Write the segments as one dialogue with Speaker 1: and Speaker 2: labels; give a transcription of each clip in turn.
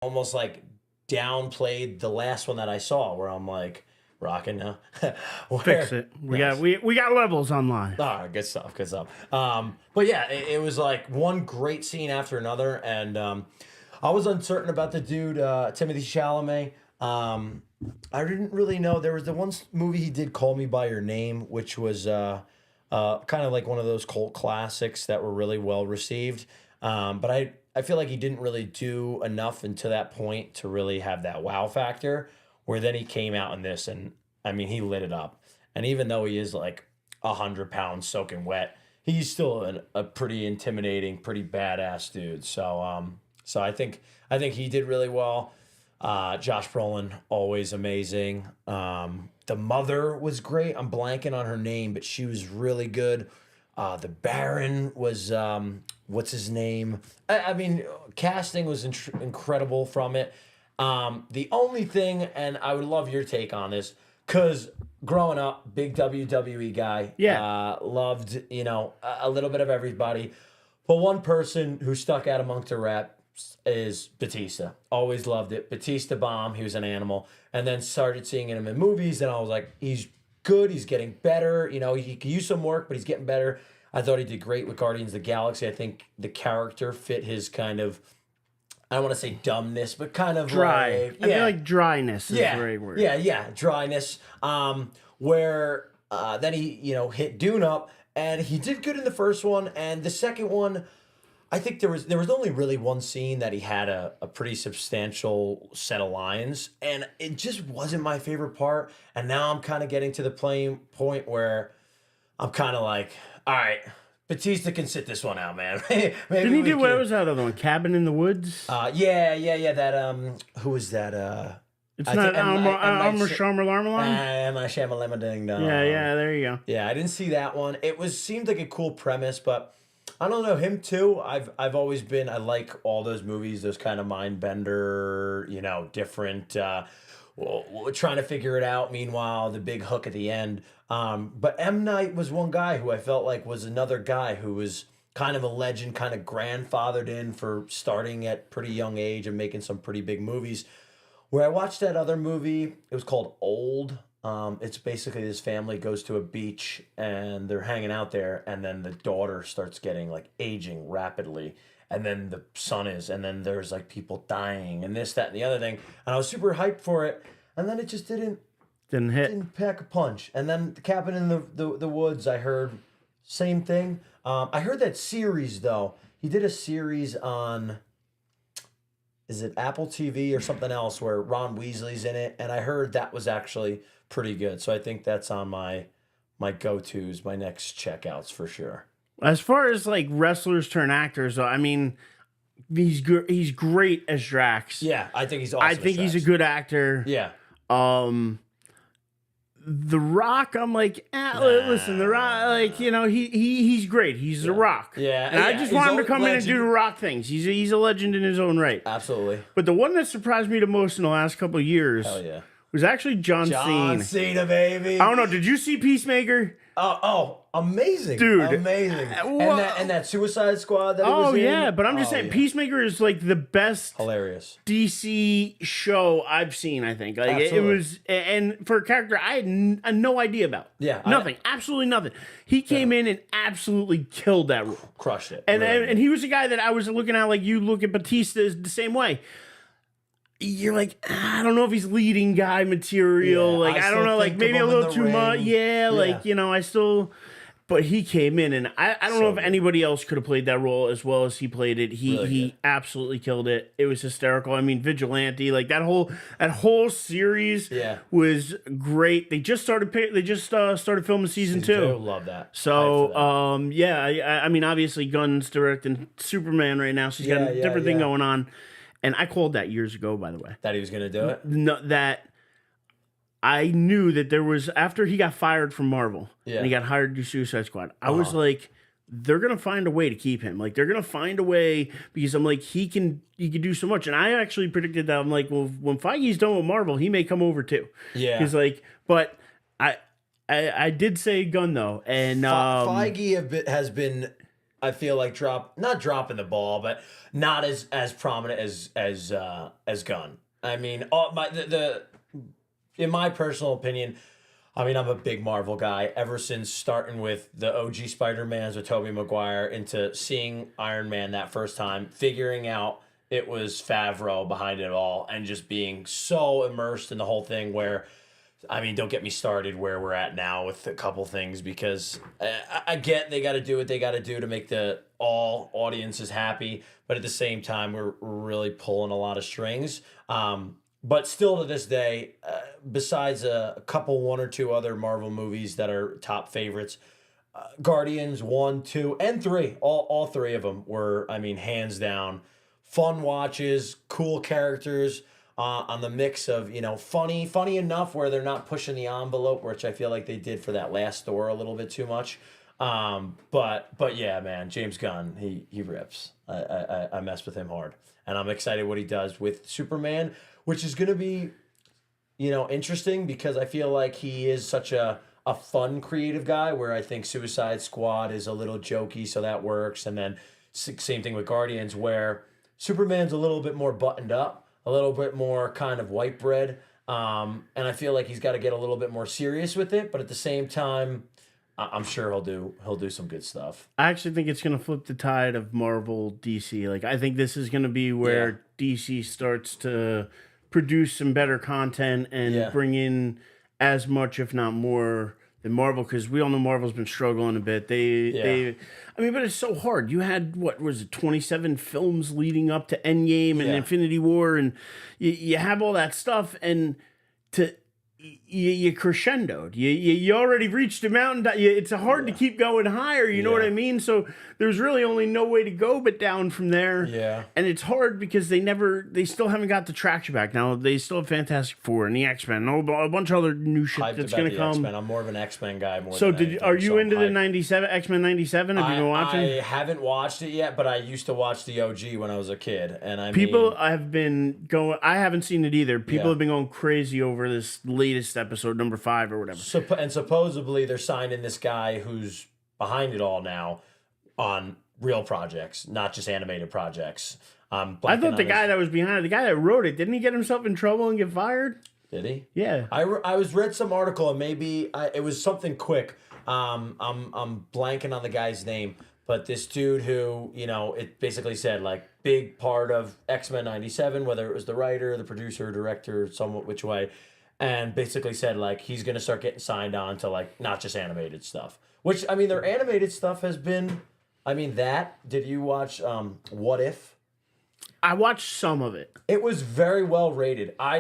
Speaker 1: almost like downplayed the last one that I saw, where I'm like rocking now.
Speaker 2: Fix it. We got levels online.
Speaker 1: All right, good stuff, good stuff. But yeah, it was like one great scene after another, and I was uncertain about the dude, Timothy Chalamet. I didn't really know. There was the one movie he did, Call Me by Your Name, which was kind of like one of those cult classics that were really well received. But I feel like he didn't really do enough until that point to really have that wow factor. Where then he came out in this, and I mean, he lit it up. And even though he is like 100 pounds soaking wet, he's still a pretty intimidating, pretty badass dude. So I think he did really well. Josh Brolin, always amazing. The mother was great. I'm blanking on her name, but she was really good. The Baron was what's his name? I mean, casting was incredible from it. The only thing, and I would love your take on this, because growing up, big WWE guy, loved, a little bit of everybody. But one person who stuck out amongst the rap is Batista. Always loved it. Batista bomb. He was an animal. And then started seeing him in movies, and I was like, he's good. He's getting better. He could use some work, but he's getting better. I thought he did great with Guardians of the Galaxy. I think the character fit his kind of, I don't want to say dumbness, but kind of
Speaker 2: dry.
Speaker 1: Like,
Speaker 2: I feel like dryness is the right word.
Speaker 1: Yeah, dryness. Where then he, hit Dune up, and he did good in the first one, and the second one, I think there was only really one scene that he had a pretty substantial set of lines, and it just wasn't my favorite part. And now I'm kind of getting to the point where I'm kind of like, all right, Batista can sit this one out, man. Maybe
Speaker 2: Didn't he do what was that other one? Cabin in the Woods?
Speaker 1: Yeah. That who was that?
Speaker 2: It's not Armor Sharma Larmalon?
Speaker 1: Emma Shamalama Ding Dong.
Speaker 2: Yeah, there you go.
Speaker 1: Yeah, I didn't see that one. Seemed like a cool premise, but I don't know, him too. I've always been, I like all those movies, those kind of mind bender, different, trying to figure it out. Meanwhile, the big hook at the end. But M. Night was one guy who I felt like was another guy who was kind of a legend, kind of grandfathered in for starting at pretty young age and making some pretty big movies. Where I watched that other movie, it was called Old. It's basically this family goes to a beach and they're hanging out there, and then the daughter starts getting like aging rapidly, and then the son is, and then there's like people dying and this, that, and the other thing. And I was super hyped for it, and then it just didn't
Speaker 2: hit.
Speaker 1: Didn't pack a punch. And then the Cabin in the Woods, I heard same thing. I heard that series though. He did a series on, is it Apple TV or something else, where Ron Weasley's in it, and I heard that was actually pretty good. So I think that's on my go-tos, my next checkouts for sure.
Speaker 2: As far as like wrestlers turn actors, though, I mean, he's great as Drax.
Speaker 1: Yeah, I think he's awesome.
Speaker 2: I think he's a good actor.
Speaker 1: Yeah.
Speaker 2: The Rock, I'm like, listen, The Rock, like, he's great. He's The Rock.
Speaker 1: Yeah.
Speaker 2: And I just want him to come in and do The Rock things. He's a legend in his own right.
Speaker 1: Absolutely.
Speaker 2: But the one that surprised me the most in the last couple of years was actually John Cena.
Speaker 1: John Cena, baby.
Speaker 2: I don't know. Did you see Peacemaker?
Speaker 1: Oh, amazing.
Speaker 2: Dude.
Speaker 1: Amazing. And that Suicide Squad that he was in.
Speaker 2: Yeah, but I'm just saying, Peacemaker is like the best
Speaker 1: hilarious
Speaker 2: DC show I've seen, I think. Like it was, and for a character I had no idea about.
Speaker 1: Yeah.
Speaker 2: Nothing. Absolutely nothing. He came in and absolutely killed that role.
Speaker 1: Crushed it.
Speaker 2: And he was the guy that I was looking at, like you look at Batista the same way. You're like, I don't know if he's leading guy material. Like, I don't know, like maybe a little too much. Yeah, like, I still, but he came in, and I don't know if anybody else could have played that role as well as he played it. He absolutely killed it. It was hysterical. I mean, Vigilante, like that whole series was great. They just started filming season 2.
Speaker 1: Love that.
Speaker 2: So, I mean, obviously Gunn's directing Superman right now, so he's got a different thing going on. And I called that years ago, by the way.
Speaker 1: That he was going to do it?
Speaker 2: No, that I knew that there was, after he got fired from Marvel and he got hired to do Suicide Squad, I was like, they're going to find a way to keep him. Like, they're going to find a way, because I'm like, he can do so much. And I actually predicted that. I'm like, well, when Feige's done with Marvel, he may come over too.
Speaker 1: Yeah.
Speaker 2: He's like, but I did say Gunn, though. And
Speaker 1: Feige has been I feel like not dropping the ball, but not as prominent as Gunn. I mean, in my personal opinion, I mean, I'm a big Marvel guy. Ever since starting with the OG Spider-Mans with Tobey Maguire into seeing Iron Man that first time, figuring out it was Favreau behind it all, and just being so immersed in the whole thing where, I mean, don't get me started where we're at now with a couple things, because I get they got to do what they got to do to make all audiences happy, but at the same time, we're really pulling a lot of strings. But still to this day, besides a couple, one or two other Marvel movies that are top favorites, Guardians 1, 2, and 3, all three of them were, I mean, hands down, fun watches, cool characters, on the mix of, funny enough where they're not pushing the envelope, which I feel like they did for that last Thor a little bit too much. But yeah, man, James Gunn, he rips. I mess with him hard, and I'm excited what he does with Superman, which is gonna be, interesting, because I feel like he is such a fun creative guy, where I think Suicide Squad is a little jokey, so that works, and then same thing with Guardians, where Superman's a little bit more buttoned up, a little bit more kind of white bread, and I feel like he's got to get a little bit more serious with it, but at the same time, I'm sure he'll do some good stuff.
Speaker 2: I actually think it's going to flip the tide of Marvel DC. Like, I think this is going to be where DC starts to produce some better content and bring in as much, if not more, than Marvel, because we all know Marvel's been struggling a bit. I mean, but it's so hard. You had, what was it, 27 films leading up to Endgame and Infinity War, and you have all that stuff, and you crescendoed. You already reached a mountain. It's hard to keep going higher. You know what I mean? So there's really only no way to go but down from there.
Speaker 1: Yeah.
Speaker 2: And it's hard because they still haven't got the traction back. Now they still have Fantastic Four and the X-Men and a bunch of other new shit that's going to come.
Speaker 1: X-Men. I'm more of an X-Men guy.
Speaker 2: Are you into the 97 X-Men 97? Have you been watching?
Speaker 1: I haven't watched it yet, but I used to watch the OG when I was a kid, and
Speaker 2: have been going. I haven't seen it either. People have been going crazy over this latest episode, number 5 or whatever.
Speaker 1: And supposedly they're signing this guy who's behind it all now on real projects, not just animated projects. I
Speaker 2: thought the guy that was behind it, the guy that wrote it, didn't he get himself in trouble and get fired?
Speaker 1: Did he?
Speaker 2: Yeah.
Speaker 1: I read some article, and maybe it was something quick. I'm blanking on the guy's name, but this dude who, it basically said, like, big part of X-Men 97, whether it was the writer, the producer, director, somewhat which way, and basically said, like, he's going to start getting signed on to, like, not just animated stuff. Which, I mean, their animated stuff has been, did you watch What If?
Speaker 2: I watched some of it.
Speaker 1: It was very well rated. I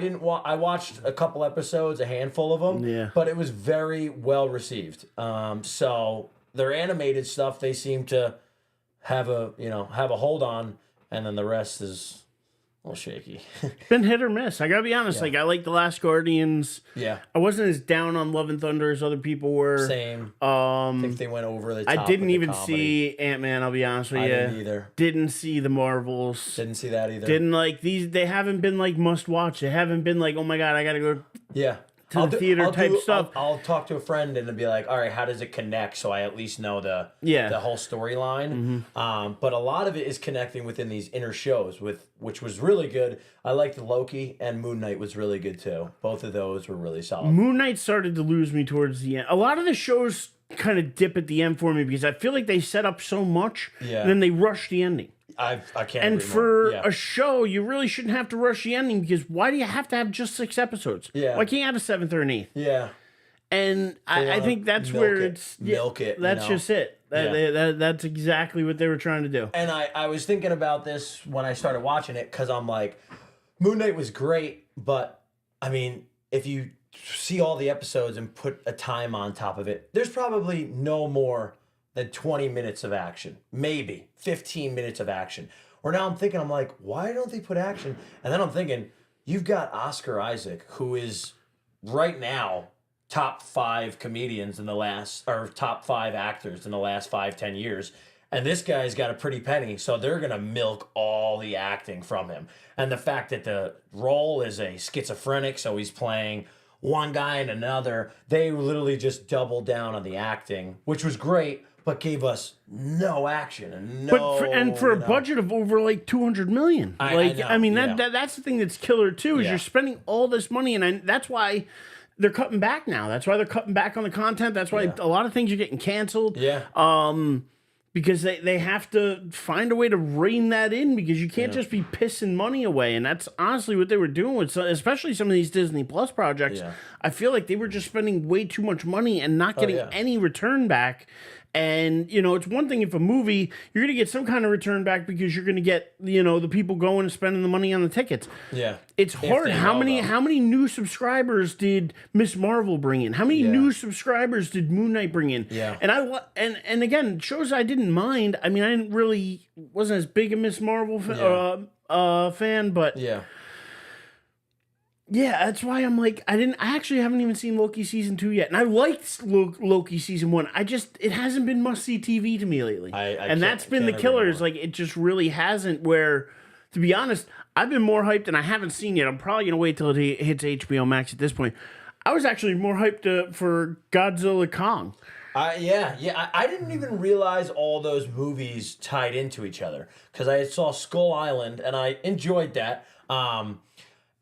Speaker 1: watched a couple episodes, a handful of them, but it was very well received. So their animated stuff, they seem to have a hold on, and then the rest is a little shaky.
Speaker 2: Been hit or miss. I gotta be honest. Like, I like The Last Guardians.
Speaker 1: Yeah.
Speaker 2: I wasn't as down on Love and Thunder as other people were.
Speaker 1: Same. I think they went over the top.
Speaker 2: I didn't even see Ant-Man, I'll be honest with you.
Speaker 1: I didn't either.
Speaker 2: Didn't see the Marvels.
Speaker 1: Didn't see that either.
Speaker 2: Didn't like these. They haven't been like must watch. They haven't been like, oh my God, I gotta go to the theater type stuff.
Speaker 1: I'll talk to a friend and be like, all right, how does it connect? So I at least know the whole storyline.
Speaker 2: Mm-hmm.
Speaker 1: But a lot of it is connecting within these inner shows, which was really good. I liked Loki, and Moon Knight was really good too. Both of those were really solid.
Speaker 2: Moon Knight started to lose me towards the end. A lot of the shows kind of dip at the end for me because I feel like they set up so much and then they rush the ending.
Speaker 1: I can't.
Speaker 2: And for a show, you really shouldn't have to rush the ending, because why do you have to have just 6 episodes?
Speaker 1: Yeah.
Speaker 2: Why can't you have a 7th or an 8th?
Speaker 1: Yeah.
Speaker 2: And I think that's where it's
Speaker 1: milk it.
Speaker 2: That's just it. That's exactly what they were trying to do.
Speaker 1: And I was thinking about this when I started watching it, because I'm like, Moon Knight was great, but I mean, if you see all the episodes and put a time on top of it, there's probably no more than 20 minutes of action, maybe 15 minutes of action. Or now I'm like, why don't they put action? And then I'm thinking, you've got Oscar Isaac, who is right now top 5 comedians in the last, or top 5 actors in the last 5-10 years. And this guy's got a pretty penny, so they're going to milk all the acting from him. And the fact that the role is a schizophrenic, so he's playing one guy and another, they literally just doubled down on the acting, which was great. but gave us no action and no.
Speaker 2: For a budget of over like 200 million. I mean
Speaker 1: yeah.
Speaker 2: that's the thing that's killer too. Is you're spending all this money, and that's why they're cutting back now. That's why they're cutting back on the content. That's why a lot of things are getting canceled.
Speaker 1: Yeah.
Speaker 2: Because they have to find a way to rein that in, because you can't just be pissing money away. And that's honestly what they were doing with, especially some of these Disney Plus projects. Yeah. I feel like they were just spending way too much money and not getting any return back. And, you know, it's one thing if a movie, you're going to get some kind of return back because you're going to get, you know, the people going and spending the money on the tickets.
Speaker 1: Yeah.
Speaker 2: It's hard. How many new subscribers did Miss Marvel bring in? How many new subscribers did Moon Knight bring in?
Speaker 1: Yeah.
Speaker 2: And again, shows I didn't mind. I mean, wasn't as big a Miss Marvel fan, but yeah, that's why I'm like, I actually haven't even seen Loki season 2 yet. And I liked Loki season 1. It hasn't been must-see TV to me lately. And that's been the killers. Like, it just really hasn't, where, to be honest, I've been more hyped, and I haven't seen yet. I'm probably going to wait till it hits HBO Max at this point. I was actually more hyped for Godzilla Kong.
Speaker 1: I didn't even realize all those movies tied into each other, because I saw Skull Island, and I enjoyed that.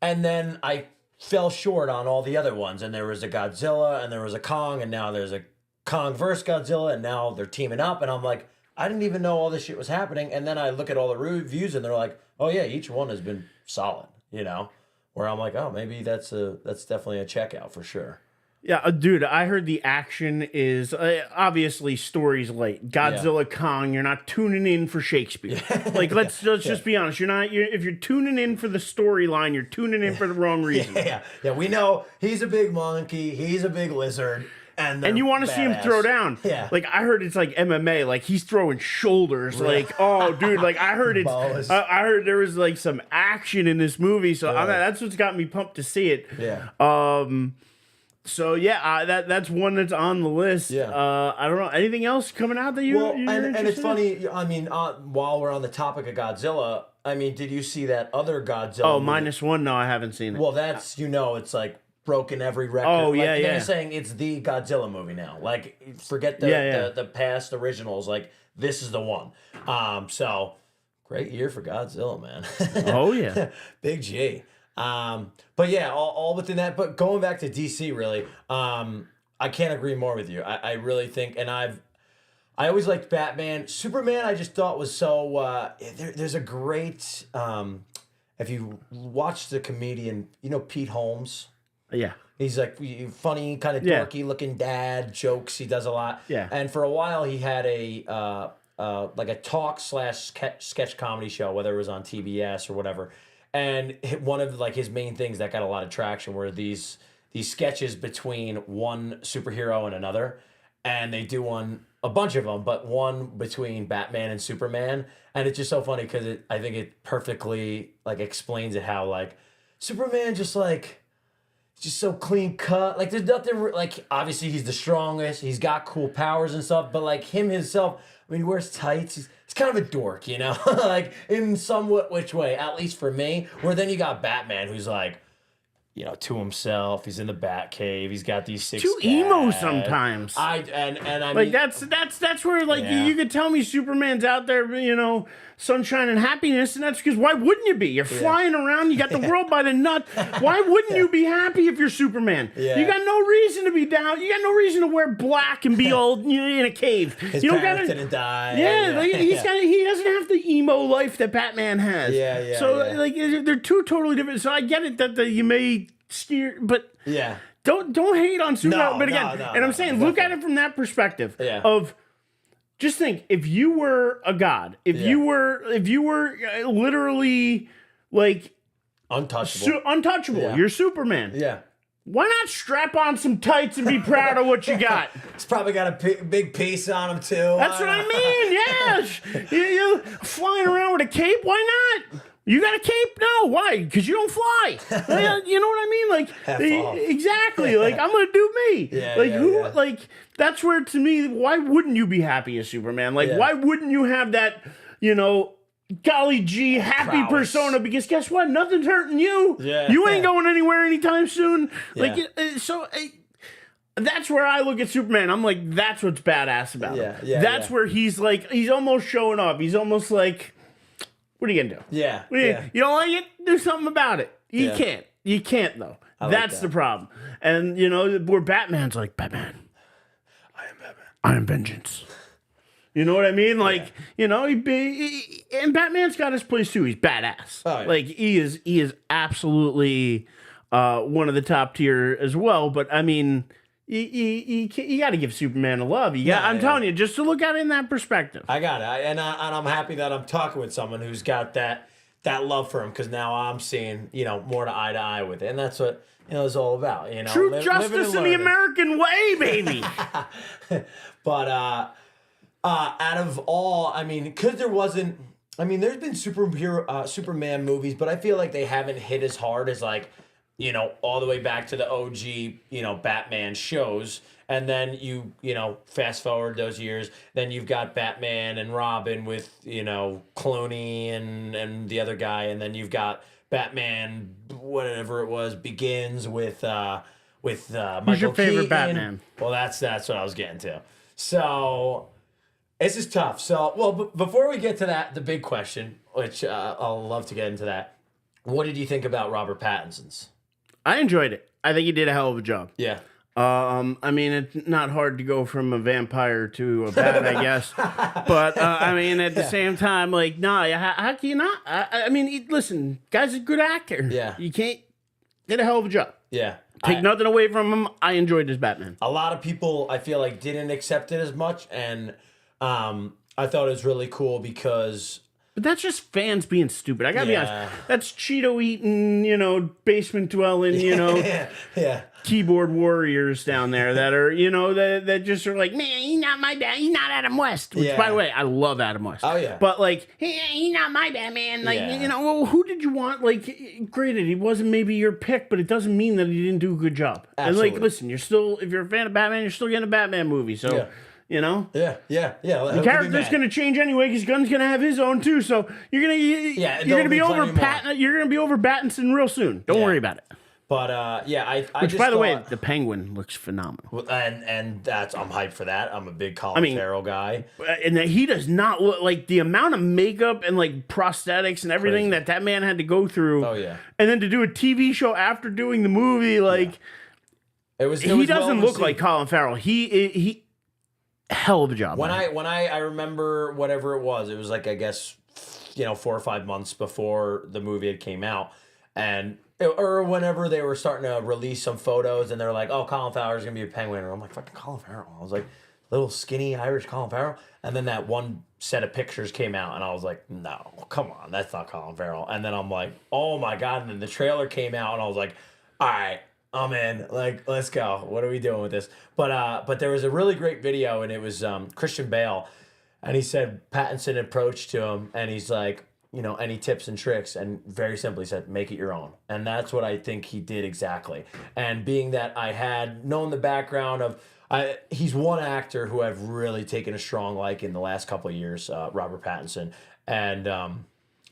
Speaker 1: And then I fell short on all the other ones. And there was a Godzilla, and there was a Kong, and now there's a Kong versus Godzilla, and now they're teaming up. And I'm like, I didn't even know all this shit was happening. And then I look at all the reviews, and they're like, oh yeah, each one has been solid, you know? Where I'm like, oh, maybe that's definitely a checkout for sure.
Speaker 2: Yeah, dude, I heard the action is obviously story's late. Godzilla Kong, you're not tuning in for Shakespeare. Like, let's just be honest. If you're tuning in for the storyline, you're tuning in for the wrong reason.
Speaker 1: Yeah. We know he's a big monkey, he's a big lizard, and you
Speaker 2: want to see him throw down.
Speaker 1: Yeah.
Speaker 2: Like, I heard it's like MMA, like he's throwing shoulders. Like, oh, dude, like I heard I heard there was like some action in this movie, so that's what's got me pumped to see it.
Speaker 1: Yeah.
Speaker 2: So yeah, that's one that's on the list.
Speaker 1: Yeah.
Speaker 2: I don't know, anything else coming out that you?
Speaker 1: Well, and it's funny. I mean, while we're on the topic of Godzilla, I mean, did you see that other Godzilla?
Speaker 2: Oh, -1. No, I haven't seen it.
Speaker 1: Well, that's it's like broken every record.
Speaker 2: Oh
Speaker 1: like,
Speaker 2: yeah.
Speaker 1: They're saying it's the Godzilla movie now. Like, forget the past originals. Like, this is the one. So great year for Godzilla, man.
Speaker 2: Oh yeah.
Speaker 1: Big G. But yeah, all within that. But going back to DC, really, I can't agree more with you. I really think, and I always liked Batman. Superman, I just thought was so. There's a great. If you watch the comedian, you know Pete Holmes.
Speaker 2: Yeah.
Speaker 1: He's like funny, kind of dorky looking dad jokes. He does a lot.
Speaker 2: Yeah.
Speaker 1: And for a while, he had a like a talk / sketch comedy show, whether it was on TBS or whatever. And one of like his main things that got a lot of traction were these sketches between one superhero and another, and they do a bunch of them, but one between Batman and Superman, and it's just so funny because I think it perfectly like explains it, how like Superman just so clean cut, like there's nothing like, obviously he's the strongest, he's got cool powers and stuff, but like himself, I mean, he wears tights. He's kind of a dork, you know, like in somewhat which way, at least for me. Where then you got Batman, who's like, you know, to himself. He's in the Batcave. He's got these six.
Speaker 2: Too emo sometimes.
Speaker 1: I
Speaker 2: like
Speaker 1: mean,
Speaker 2: that's where like you could tell me Superman's out there, you know, sunshine and happiness, and that's because why wouldn't you be? You're flying around. You got the world by the nut. Why wouldn't you be happy if you're Superman?
Speaker 1: Yeah.
Speaker 2: You got no reason to be down. You got no reason to wear black and be all in a cave.
Speaker 1: His
Speaker 2: you don't
Speaker 1: parents didn't die.
Speaker 2: Yeah, like, he doesn't have the emo life that Batman has.
Speaker 1: Yeah.
Speaker 2: So like they're two totally different. So I get it that you may steer, but don't hate on Superman. But again, I'm saying, look at it from that perspective of. Just think, if you were a god, if you were literally like untouchable, you're Superman.
Speaker 1: Yeah.
Speaker 2: Why not strap on some tights and be proud of what you got?
Speaker 1: It's probably got a big piece on him too.
Speaker 2: That's what I mean. Yeah, you flying around with a cape. Why not? You got a cape? No, why? Because you don't fly. You know what I mean? Like, exactly. Like, I'm gonna do me. Like, that's where, to me, why wouldn't you be happy as Superman? Like, why wouldn't you have that, you know, golly gee, happy persona? Because guess what? Nothing's hurting you. You ain't going anywhere anytime soon. Like, That's where I look at Superman. I'm like, that's what's badass about him. That's where he's like, he's almost showing up. He's almost like, what are you gonna do?
Speaker 1: Yeah.
Speaker 2: You don't like it? Do something about it. You can't. You can't though. That's the problem. And you know, where Batman's like, Batman, I am Batman. I am vengeance. You know what I mean? Like, you know, and Batman's got his place too. He's badass. Oh, yeah. Like he is absolutely one of the top tier as well. But I mean, you got to give Superman a love. I'm telling you, just to look at it in that perspective.
Speaker 1: I got it, and I'm happy that I'm talking with someone who's got that love for him, because now I'm seeing, you know, more to eye with it, and that's what, you know, it's all about. You know,
Speaker 2: true justice in the American way, baby.
Speaker 1: But out of all, I mean, because there wasn't. I mean, there's been Superman movies, but I feel like they haven't hit as hard as, like, you know, all the way back to the OG, you know, Batman shows. And then you know, fast forward those years, then you've got Batman and Robin with, you know, Clooney and the other guy. And then you've got Batman, whatever it was, Begins with Michael Keaton.
Speaker 2: Who's your favorite Batman?
Speaker 1: Well, that's what I was getting to. So this is tough. So, well, before we get to that, the big question, which I'll love to get into that. What did you think about Robert Pattinson's?
Speaker 2: I enjoyed it. I think he did a hell of a job.
Speaker 1: Yeah.
Speaker 2: I mean, it's not hard to go from a vampire to a bat, I guess. But, I mean, at the same time, like, nah, how can you not? I mean, listen, guy's a good actor.
Speaker 1: Yeah.
Speaker 2: You can't, did a hell of a job.
Speaker 1: Yeah.
Speaker 2: Take nothing away from him. I enjoyed his Batman.
Speaker 1: A lot of people, I feel like, didn't accept it as much. And I thought it was really cool because...
Speaker 2: But that's just fans being stupid. I gotta be honest. That's Cheeto eating, you know, basement dwelling, you know, keyboard warriors down there that are, you know, that just are like, man, he's not my dad. He's not Adam West. Which, by the way, I love Adam West.
Speaker 1: Oh yeah.
Speaker 2: But like, hey, he's not my Batman. Like, you know, well, who did you want? Like, granted, he wasn't maybe your pick, but it doesn't mean that he didn't do a good job. Absolutely. And like, listen, you're still, if you're a fan of Batman, you're still getting a Batman movie. So. Yeah. You know?
Speaker 1: Yeah.
Speaker 2: The character's going to change anyway because Gunn's going to have his own too. So you're going to be over Pattinson real soon. Don't worry about it.
Speaker 1: But I
Speaker 2: which,
Speaker 1: just
Speaker 2: by the way, the Penguin looks phenomenal.
Speaker 1: And I'm hyped for that. I'm a big Colin Farrell guy.
Speaker 2: And he does not look like the amount of makeup and like prosthetics and everything that man had to go through.
Speaker 1: Oh yeah.
Speaker 2: And then to do a TV show after doing the movie, like he doesn't look like Colin Farrell. He hell of a job.
Speaker 1: When I remember whatever it was like, I guess, you know, 4 or 5 months before the movie had came out, or whenever they were starting to release some photos, and they're like, oh, Colin Farrell's gonna be a Penguin, and I'm like, fucking Colin Farrell. I was like, little skinny Irish Colin Farrell, and then that one set of pictures came out, and I was like, no, come on, that's not Colin Farrell. And then I'm like, oh my god, and then the trailer came out, and I was like, all right, I'm in. Like, let's go. What are we doing with this? But there was a really great video, and it was Christian Bale, and he said Pattinson approached to him, and he's like, you know, any tips and tricks, and very simply said, make it your own. And that's what I think he did exactly. And being that I had known the background of, he's one actor who I've really taken a strong like in the last couple of years, Robert Pattinson. And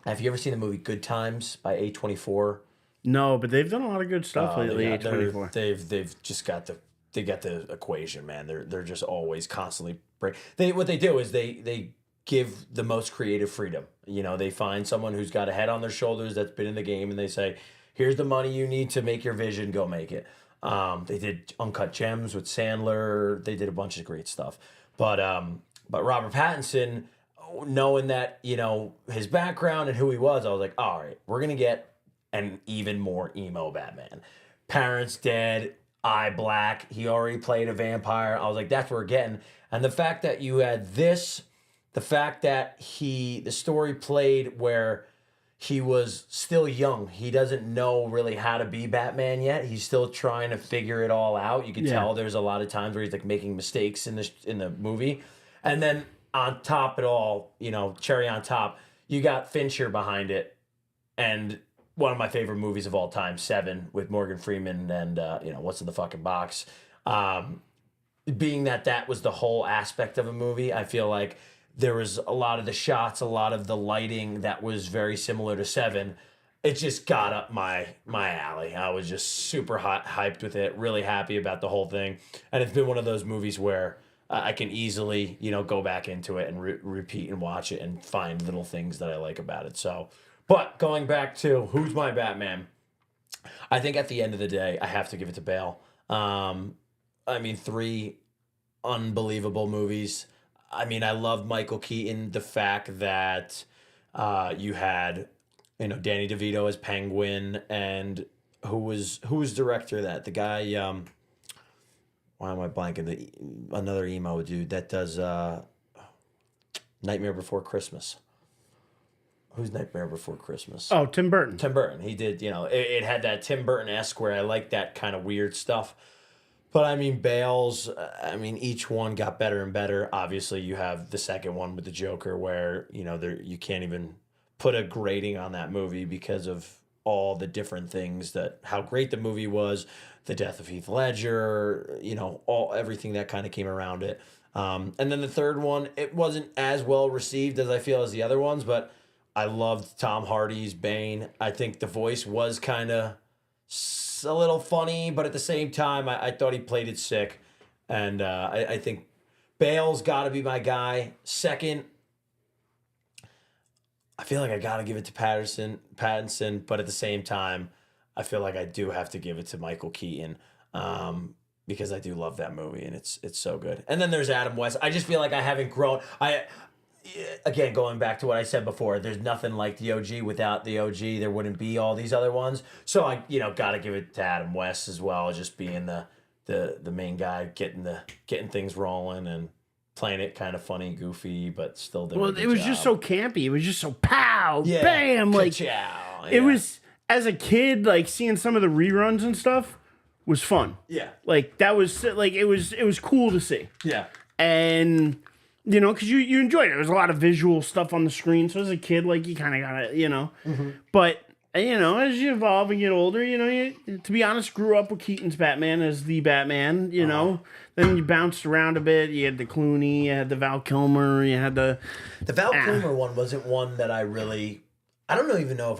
Speaker 1: have you ever seen the movie Good Times by A24?
Speaker 2: No, but they've done a lot of good stuff lately. A24.
Speaker 1: They've just got the equation, man. They're just always constantly what they do is they give the most creative freedom. You know, they find someone who's got a head on their shoulders that's been in the game, and they say, here's the money you need to make your vision, go make it. They did Uncut Gems with Sandler. They did a bunch of great stuff. But Robert Pattinson, knowing that, you know, his background and who he was, I was like, all right, we're gonna get an even more emo Batman. Parents dead, eye black. He already played a vampire. I was like, that's what we're getting. And the fact that you had this, the fact that the story played where he was still young. He doesn't know really how to be Batman yet. He's still trying to figure it all out. You can tell there's a lot of times where he's like making mistakes in the movie. And then on top of it all, you know, cherry on top, you got Fincher behind it. And one of my favorite movies of all time, Seven, with Morgan Freeman and, you know, What's in the Fucking Box. Being that was the whole aspect of a movie, I feel like there was a lot of the shots, a lot of the lighting that was very similar to Seven. it just got up my alley. I was just super hyped with it, really happy about the whole thing. And it's been one of those movies where I can easily, go back into it and repeat and watch it and find little things that I like about it. So, but going back to who's my Batman, I think at the end of the day, I have to give it to Bale. I mean, 3 unbelievable movies. I mean, I love Michael Keaton. The fact that you had, Danny DeVito as Penguin, and who was director of that? The guy. Why am I blanking? Another emo dude that does Nightmare Before Christmas. Who's Nightmare Before Christmas?
Speaker 2: Oh, Tim Burton.
Speaker 1: Tim Burton. He did, it had that Tim Burton-esque where I like that kind of weird stuff. But I mean, Bale's, each one got better and better. Obviously, you have the second one with the Joker where, you can't even put a grading on that movie because of all the different things how great the movie was, the death of Heath Ledger, everything that kind of came around it. And then the third one, it wasn't as well received as I feel as the other ones, but I loved Tom Hardy's Bane. I think the voice was kind of a little funny, but at the same time, I thought he played it sick. And I think Bale's got to be my guy. Second, I feel like I got to give it to Pattinson, but at the same time, I feel like I do have to give it to Michael Keaton because I do love that movie, and it's so good. And then there's Adam West. I just feel like I haven't grown. Again, going back to what I said before, there's nothing like the OG. Without the OG, there wouldn't be all these other ones. So I, got to give it to Adam West as well, just being the main guy, getting things rolling and playing it kind of funny, goofy, but still doing a good
Speaker 2: it was
Speaker 1: job.
Speaker 2: just so campy. It was just so pow, bam, like it was. As a kid, like seeing some of the reruns and stuff was fun.
Speaker 1: Yeah,
Speaker 2: like that was like it was cool to see.
Speaker 1: Yeah,
Speaker 2: and because you enjoyed it. There was a lot of visual stuff on the screen. So as a kid, like you kind of got it,
Speaker 1: Mm-hmm.
Speaker 2: But as you evolve and get older, you to be honest, grew up with Keaton's Batman as the Batman. Then you bounced around a bit. You had the Clooney, you had the Val Kilmer, you had the
Speaker 1: Val Kilmer one wasn't one that I don't even know if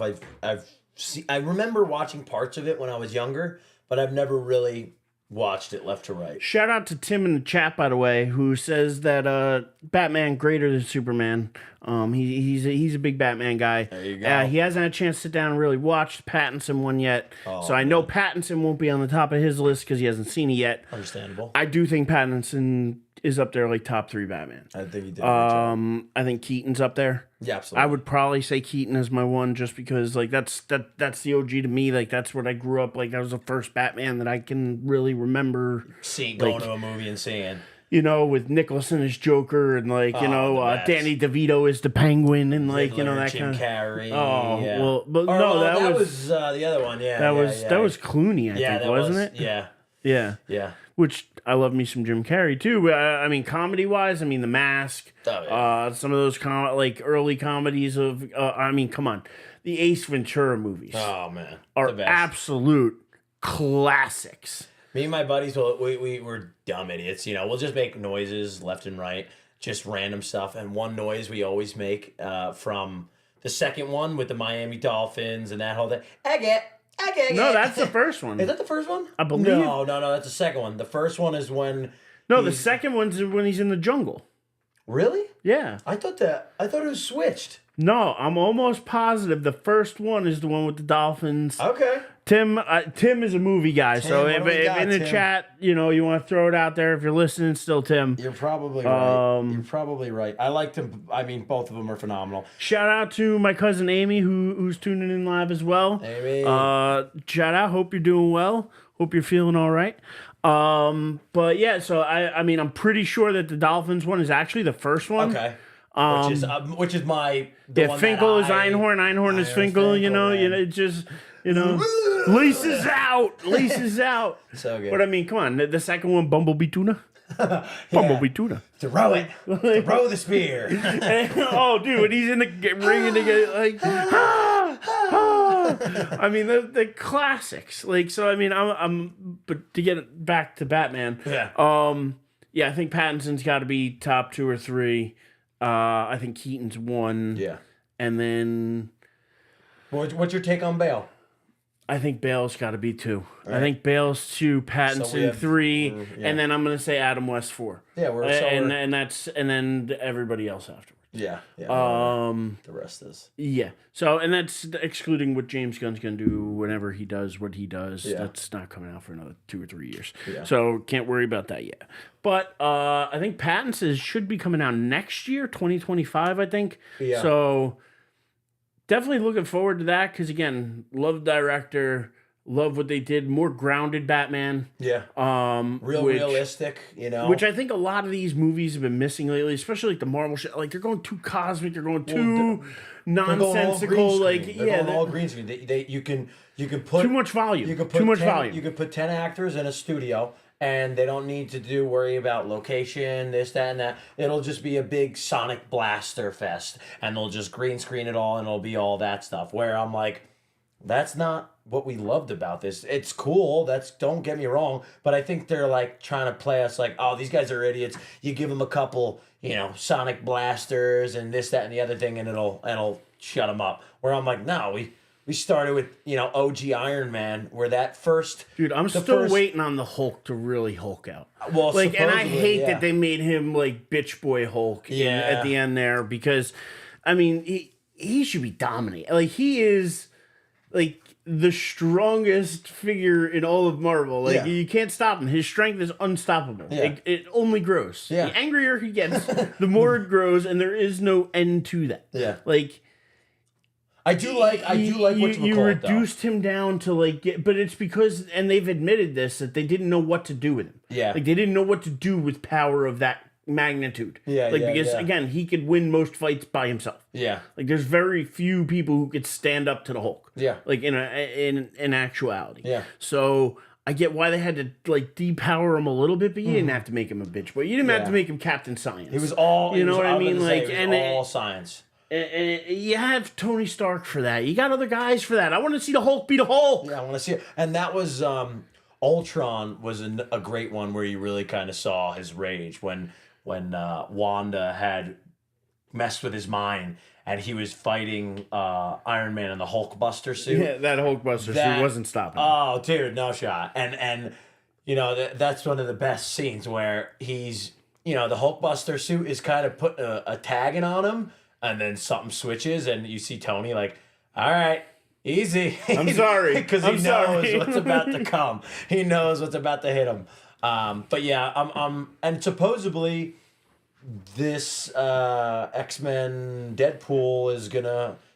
Speaker 1: I remember watching parts of it when I was younger, but I've never really watched it left to right.
Speaker 2: Shout out to Tim in the chat, by the way, who says that Batman greater than Superman. He's a big Batman guy.
Speaker 1: There you go.
Speaker 2: He hasn't had a chance to sit down and really watch the Pattinson one yet. So I know Pattinson won't be on the top of his list because he hasn't seen it yet.
Speaker 1: Understandable.
Speaker 2: I do think Pattinson is up there like top 3 Batman.
Speaker 1: I think he did. I
Speaker 2: think Keaton's up there.
Speaker 1: Yeah, absolutely.
Speaker 2: I would probably say Keaton is my one just because like that's the OG to me. Like that's what I grew up like. That was the first Batman that I can really remember
Speaker 1: going to a movie and seeing.
Speaker 2: With Nicholson as Joker and Danny DeVito as the Penguin and
Speaker 1: Riddler,
Speaker 2: that
Speaker 1: Jim
Speaker 2: kind of
Speaker 1: Carrey.
Speaker 2: Oh
Speaker 1: yeah.
Speaker 2: well, but no, that was
Speaker 1: the other one. Yeah,
Speaker 2: that was Clooney. I think wasn't it?
Speaker 1: Yeah.
Speaker 2: Which I love me some Jim Carrey too. Comedy wise, The Mask.
Speaker 1: Oh, yeah.
Speaker 2: Some of those early comedies of. Come on, the Ace Ventura movies.
Speaker 1: Oh man,
Speaker 2: are absolute classics.
Speaker 1: Me and my buddies, we're dumb idiots. We'll just make noises left and right, just random stuff. And one noise we always make from the second one with the Miami Dolphins and that whole thing.
Speaker 2: No, that's the first one.
Speaker 1: Is that the first one?
Speaker 2: I believe.
Speaker 1: No, that's the second one. The first one is when.
Speaker 2: No, the second one's when he's in the jungle.
Speaker 1: Really?
Speaker 2: Yeah.
Speaker 1: I thought it was switched.
Speaker 2: No, I'm almost positive the first one is the one with the dolphins.
Speaker 1: Okay.
Speaker 2: Tim is a movie guy, so if in the chat, you want to throw it out there, if you're listening still, Tim.
Speaker 1: You're probably right. You're probably right. I like them. Both of them are phenomenal.
Speaker 2: Shout out to my cousin Amy, who's tuning in live as well.
Speaker 1: Amy.
Speaker 2: Shout out. Hope you're doing well. Hope you're feeling all right. But yeah, so I'm pretty sure that the Dolphins one is actually the first one.
Speaker 1: Okay. Which is my
Speaker 2: Finkel is Einhorn, Einhorn is Finkel. It just leases out.
Speaker 1: So good.
Speaker 2: But come on, the second one, Bumblebee Tuna. Bumblebee Tuna.
Speaker 1: Throw it. Throw the spear.
Speaker 2: Oh, dude, when he's in the ring and they get like, the classics. But to get back to Batman.
Speaker 1: Yeah.
Speaker 2: I think Pattinson's got to be top 2 or 3. I think Keaton's 1.
Speaker 1: Yeah.
Speaker 2: And then
Speaker 1: What's your take on Bale?
Speaker 2: I think Bale's got to be 2. Right. I think Bale's 2, Pattinson 3, and then I'm going to say Adam West 4.
Speaker 1: Yeah,
Speaker 2: and then everybody else afterwards.
Speaker 1: Yeah. The rest is.
Speaker 2: Yeah. So, and that's excluding what James Gunn's going to do whenever he does what he does. Yeah. That's not coming out for another 2 or 3 years. Yeah. So, can't worry about that yet. But I think Pattinson should be coming out next year, 2025, I think. Yeah. So, definitely looking forward to that because, again, love the director. Love what they did. More grounded Batman.
Speaker 1: Yeah. Realistic, you know.
Speaker 2: Which I think a lot of these movies have been missing lately, especially like the Marvel shit. Like they're going too cosmic. They're going too nonsensical.
Speaker 1: They're going all green screen. You can put
Speaker 2: too much volume.
Speaker 1: You can put volume. You can put 10 actors in a studio, and they don't need to worry about location, this, that, and that. It'll just be a big sonic blaster fest, and they'll just green screen it all, and it'll be all that stuff. Where I'm like, that's not what we loved about this. It's cool. Don't get me wrong, but I think they're like trying to play us like, oh, these guys are idiots. You give them a couple, sonic blasters and this, that, and the other thing, and it'll shut them up. Where I'm like, no, we started with OG Iron Man, where that first
Speaker 2: dude. I'm still waiting on the Hulk to really Hulk out. Well, and I hate that they made him like bitch boy Hulk at the end there because, I mean, he should be dominating. Like he is like the strongest figure in all of Marvel. Like you can't stop him. His strength is unstoppable. Yeah. It only grows. Yeah. The angrier he gets, the more it grows, and there is no end to that.
Speaker 1: Yeah.
Speaker 2: Like
Speaker 1: I do like what you
Speaker 2: reduced him down to but it's because, and they've admitted this, that they didn't know what to do with him.
Speaker 1: Yeah.
Speaker 2: Like they didn't know what to do with power of that magnitude. Because again, he could win most fights by himself.
Speaker 1: Yeah.
Speaker 2: Like there's very few people who could stand up to the Hulk.
Speaker 1: Yeah.
Speaker 2: Like in actuality.
Speaker 1: Yeah.
Speaker 2: So I get why they had to depower him a little bit, but you didn't have to make him a bitch boy. You didn't have to make him Captain Science.
Speaker 1: He was all
Speaker 2: what I mean?
Speaker 1: All science.
Speaker 2: And you have Tony Stark for that. You got other guys for that. I want to see the Hulk be the Hulk.
Speaker 1: Yeah, I want to see it. And that was Ultron was a great one where you really kind of saw his rage when Wanda had messed with his mind and he was fighting Iron Man in the Hulkbuster suit.
Speaker 2: Yeah, that Hulkbuster suit wasn't stopping him.
Speaker 1: Oh, dude, no shot. And that's one of the best scenes where he's, the Hulkbuster suit is kind of putting a tagging on him, and then something switches and you see Tony like, all right, easy.
Speaker 2: I'm sorry.
Speaker 1: Because he knows what's about to come. He knows what's about to hit him. But yeah, and supposedly this X-Men Deadpool is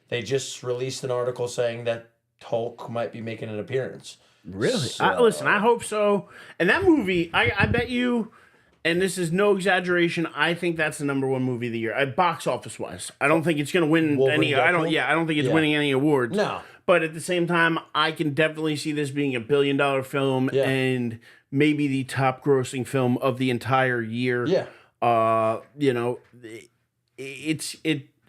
Speaker 1: they just released an article saying that Hulk might be making an appearance.
Speaker 2: Really? Listen, I hope so. And that movie, I bet you, and this is no exaggeration, I think that's the #1 movie of the year. Box office wise, I don't think it's going to win any. I don't think it's winning any awards.
Speaker 1: No.
Speaker 2: But at the same time, I can definitely see this being a $1 billion film and maybe the top grossing film of the entire year.
Speaker 1: Yeah.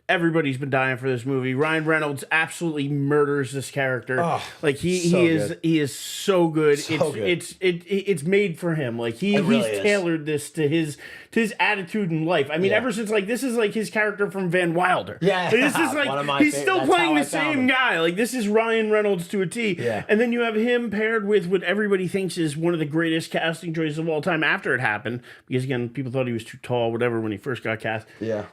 Speaker 2: Everybody's been dying for this movie. Ryan Reynolds absolutely murders this character.
Speaker 1: Oh,
Speaker 2: he is so good. It's made for him. Like he's tailored this to his attitude in life. I mean, ever since this is like his character from Van Wilder.
Speaker 1: Yeah,
Speaker 2: this is like he's still playing the same guy. Like this is Ryan Reynolds to a T.
Speaker 1: Yeah.
Speaker 2: And then you have him paired with what everybody thinks is one of the greatest casting choices of all time after it happened, because again, people thought he was too tall, whatever, when he first got cast.
Speaker 1: Yeah.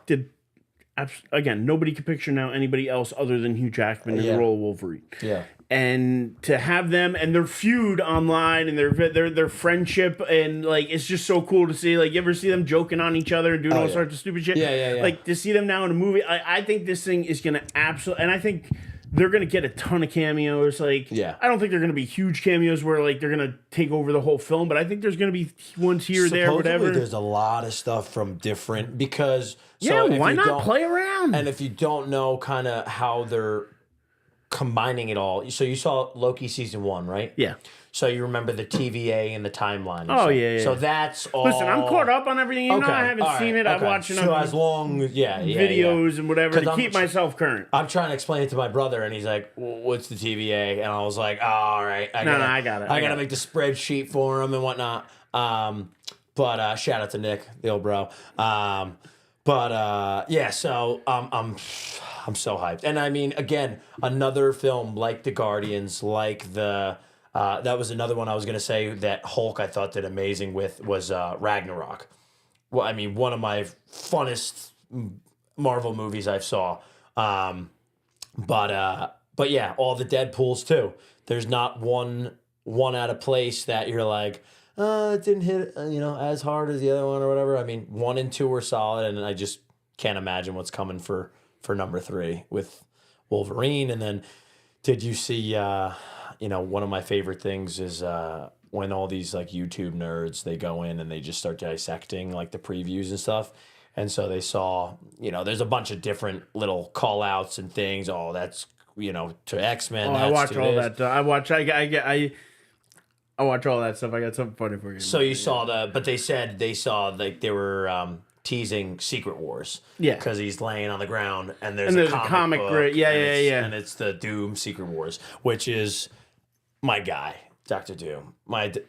Speaker 2: Again, nobody could picture now anybody else other than Hugh Jackman in the role of Wolverine.
Speaker 1: Yeah.
Speaker 2: And to have them and their feud online and their friendship, and it's just so cool to see. Like, you ever see them joking on each other and doing all sorts of stupid shit?
Speaker 1: Yeah.
Speaker 2: Like, to see them now in a movie, I think this thing is going to absolutely, and I think they're going to get a ton of cameos. I don't think they're going to be huge cameos where they're going to take over the whole film, but I think there's going to be ones here, there, whatever.
Speaker 1: There's a lot of stuff from different, because
Speaker 2: why not play around?
Speaker 1: And if you don't know kind of how they're combining it all, so you saw Loki season 1, right?
Speaker 2: Yeah.
Speaker 1: So you remember the TVA and the timeline.
Speaker 2: Yeah.
Speaker 1: So that's all.
Speaker 2: Listen, I'm caught up on everything. You know, I haven't seen it. I've watched videos and whatever to keep myself current.
Speaker 1: I'm trying to explain it to my brother, and he's like, "What's the TVA?" And I was like, all right, I got it. I got to make the spreadsheet for him and whatnot. But shout out to Nick, the old bro. So I'm I'm so hyped. And I mean, again, another film like The Guardians, like that was another one I was going to say that Hulk I thought did amazing with was Ragnarok. Well, I mean, one of my funnest Marvel movies I've saw. But yeah, all the Deadpools too. There's not one out of place that you're like, it didn't hit as hard as the other one or whatever. I mean, 1 and 2 were solid, and I just can't imagine what's coming for number 3 with Wolverine. And then, did you see? One of my favorite things is when all these like YouTube nerds, they go in and they just start dissecting like the previews and stuff. And so they saw, there's a bunch of different little call outs and things. Oh, that's, to X-Men.
Speaker 2: Oh, I watch all that. I watch all that stuff. I got something funny for you.
Speaker 1: So you saw but they said they saw like they were teasing Secret Wars.
Speaker 2: Yeah.
Speaker 1: Because he's laying on the ground and there's a comic book.
Speaker 2: Yeah.
Speaker 1: And it's the Doom Secret Wars, which is my guy, Dr. Doom.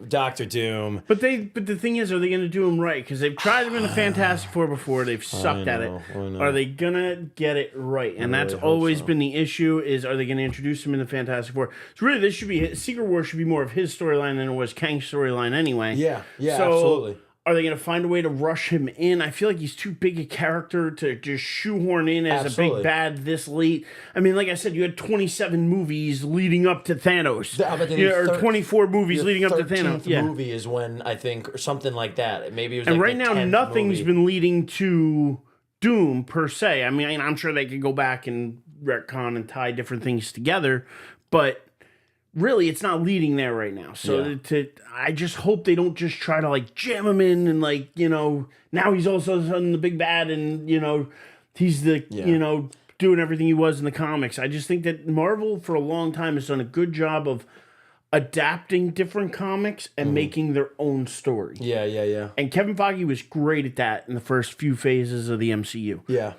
Speaker 1: Dr. Doom.
Speaker 2: But the thing is, are they going to do him right? Because they've tried him in the Fantastic Four before. They've sucked at it. Are they going to get it right? And that's always been the issue, is are they going to introduce him in the Fantastic Four? So really, this should be, Secret Wars should be more of his storyline than it was Kang's storyline anyway.
Speaker 1: Yeah, absolutely.
Speaker 2: Are they going to find a way to rush him in? I feel like he's too big a character to just shoehorn in as a big bad this late. I mean, like I said, you had 27 movies leading up to Thanos. Or 24 movies leading up to Thanos.
Speaker 1: Yeah. Movie is when, I think, or something like that. Maybe it was
Speaker 2: and right now, nothing's been leading to Doom, per se. I mean, I'm sure they could go back and retcon and tie different things together, but really, it's not leading there right now. So I just hope they don't just try to like jam him in and like, now he's also of a sudden the big bad and, he's the, doing everything he was in the comics. I just think that Marvel for a long time has done a good job of adapting different comics and making their own story.
Speaker 1: Yeah.
Speaker 2: And Kevin Feige was great at that in the first few phases of the MCU.
Speaker 1: Yeah.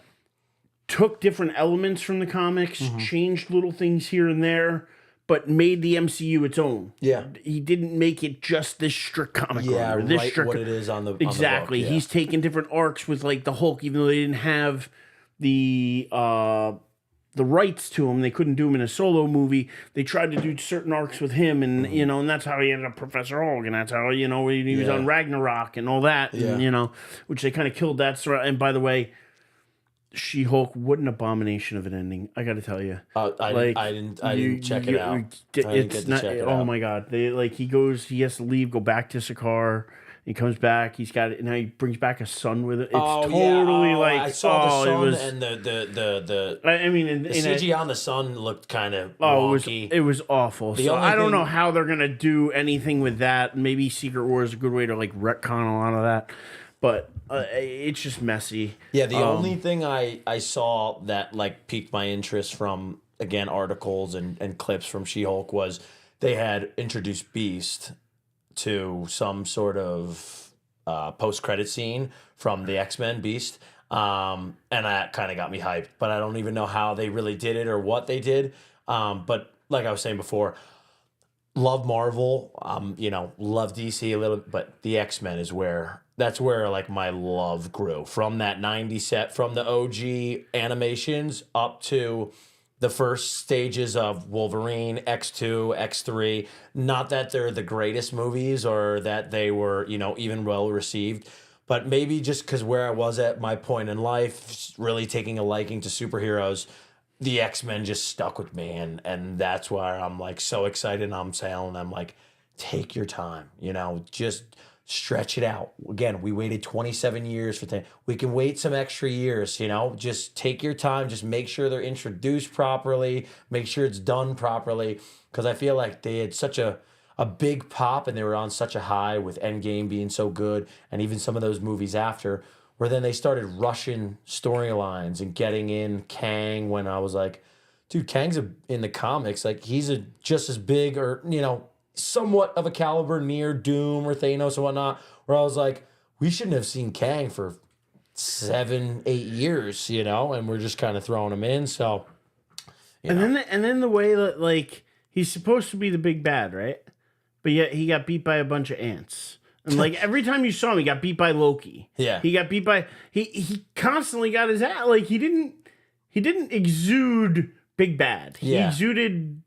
Speaker 2: Took different elements from the comics, changed little things here and there, but made the MCU its own.
Speaker 1: Yeah.
Speaker 2: He didn't make it just this strict comic run.
Speaker 1: Yeah,
Speaker 2: this
Speaker 1: right, what it is on the
Speaker 2: exactly.
Speaker 1: On the book,
Speaker 2: He's taken different arcs with like the Hulk, even though they didn't have the rights to him. They couldn't do him in a solo movie. They tried to do certain arcs with him, and and that's how he ended up Professor Hulk, and that's how he was on Ragnarok and all that, and which they kind of killed that story. And by the way, She-Hulk, what an abomination of an ending! I got to tell you.
Speaker 1: I didn't check it out.
Speaker 2: It's not. Oh my god! He has to leave, go back to Sakaar. He comes back. He's got it. Now he brings back a son with it. It's totally like
Speaker 1: I saw the sun and the.
Speaker 2: I mean,
Speaker 1: the CG on the sun looked kind of wonky.
Speaker 2: It was awful. So I don't know how they're gonna do anything with that. Maybe Secret War is a good way to like retcon a lot of that. But it's just messy.
Speaker 1: Yeah, the only thing I saw that like piqued my interest from, again, articles and clips from She-Hulk was they had introduced Beast to some sort of post-credit scene from the X-Men Beast. And that kind of got me hyped. But I don't even know how they really did it or what they did. But like I was saying before, love Marvel, love DC a little, but the X-Men is that's where like my love grew from that 90 set, from the OG animations up to the first stages of Wolverine, X2, X3. Not that they're the greatest movies or that they were, even well received, but maybe just because where I was at my point in life, really taking a liking to superheroes, the X-Men just stuck with me, and that's why I'm like so excited. And I'm telling them like, take your time, just stretch it out. Again, we waited 27 years for things. We can wait some extra years, just take your time. Just make sure they're introduced properly. Make sure it's done properly. Because I feel like they had such a big pop and they were on such a high with Endgame being so good. And even some of those movies after, where then they started rushing storylines and getting in Kang, when I was like, dude, Kang's in the comics, like he's just as big or, somewhat of a caliber near Doom or Thanos and whatnot, where I was like, we shouldn't have seen Kang for 7-8 years, and we're just kind of throwing him in. So,
Speaker 2: and then the way that like he's supposed to be the big bad, right? But yet he got beat by a bunch of ants. And like every time you saw him, he got beat by Loki.
Speaker 1: Yeah.
Speaker 2: He got beat by he constantly got his ass. Like he he didn't exude big bad. He exuded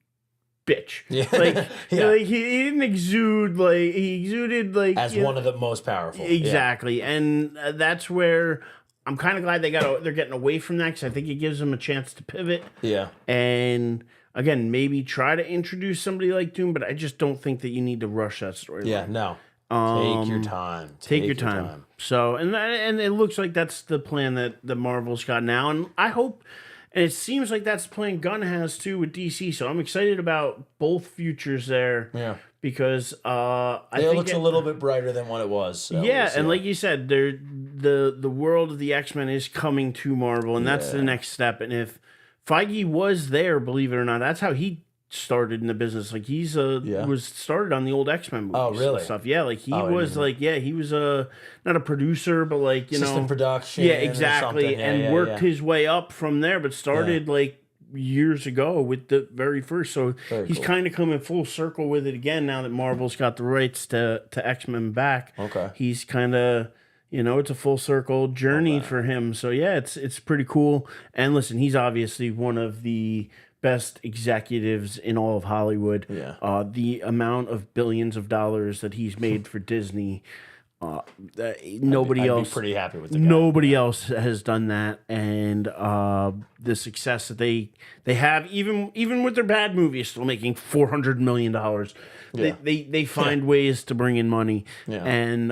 Speaker 2: bitch.
Speaker 1: Yeah.
Speaker 2: Like, like he didn't exude like he exuded like
Speaker 1: as one of the most powerful.
Speaker 2: Exactly, and that's where I'm kind of glad they're getting away from that because I think it gives them a chance to pivot.
Speaker 1: Yeah,
Speaker 2: and again, maybe try to introduce somebody like Doom, but I just don't think that you need to rush that story.
Speaker 1: Yeah, no. Take your time.
Speaker 2: Take your time. So, and it looks like that's the plan that the Marvel's got now, and I hope. And it seems like that's the plan Gunn has too with DC. So I'm excited about both futures there.
Speaker 1: Yeah.
Speaker 2: Because I think
Speaker 1: it looks a little bit brighter than what it was.
Speaker 2: And like you said, the world of the X-Men is coming to Marvel, and that's the next step. And if Feige was there, believe it or not, that's how he started in the business. Like he's was started on the old X-Men movies.
Speaker 1: Oh, really?
Speaker 2: And stuff. Yeah, like he was like he was not a producer, but like
Speaker 1: assistant production.
Speaker 2: Yeah, exactly, and worked his way up from there, but started like years ago with the very first. So he's kind of coming full circle with it again now that Marvel's got the rights to X-Men back.
Speaker 1: Okay,
Speaker 2: he's kind of. It's a full circle journey for him. So yeah, it's pretty cool. And listen, he's obviously one of the best executives in all of Hollywood.
Speaker 1: Yeah.
Speaker 2: The amount of billions of dollars that he's made for Disney, nobody else.
Speaker 1: Be pretty happy with the guy.
Speaker 2: Nobody else has done that, and the success that they have, even with their bad movies, still making $400 million.
Speaker 1: Yeah.
Speaker 2: They find ways to bring in money, and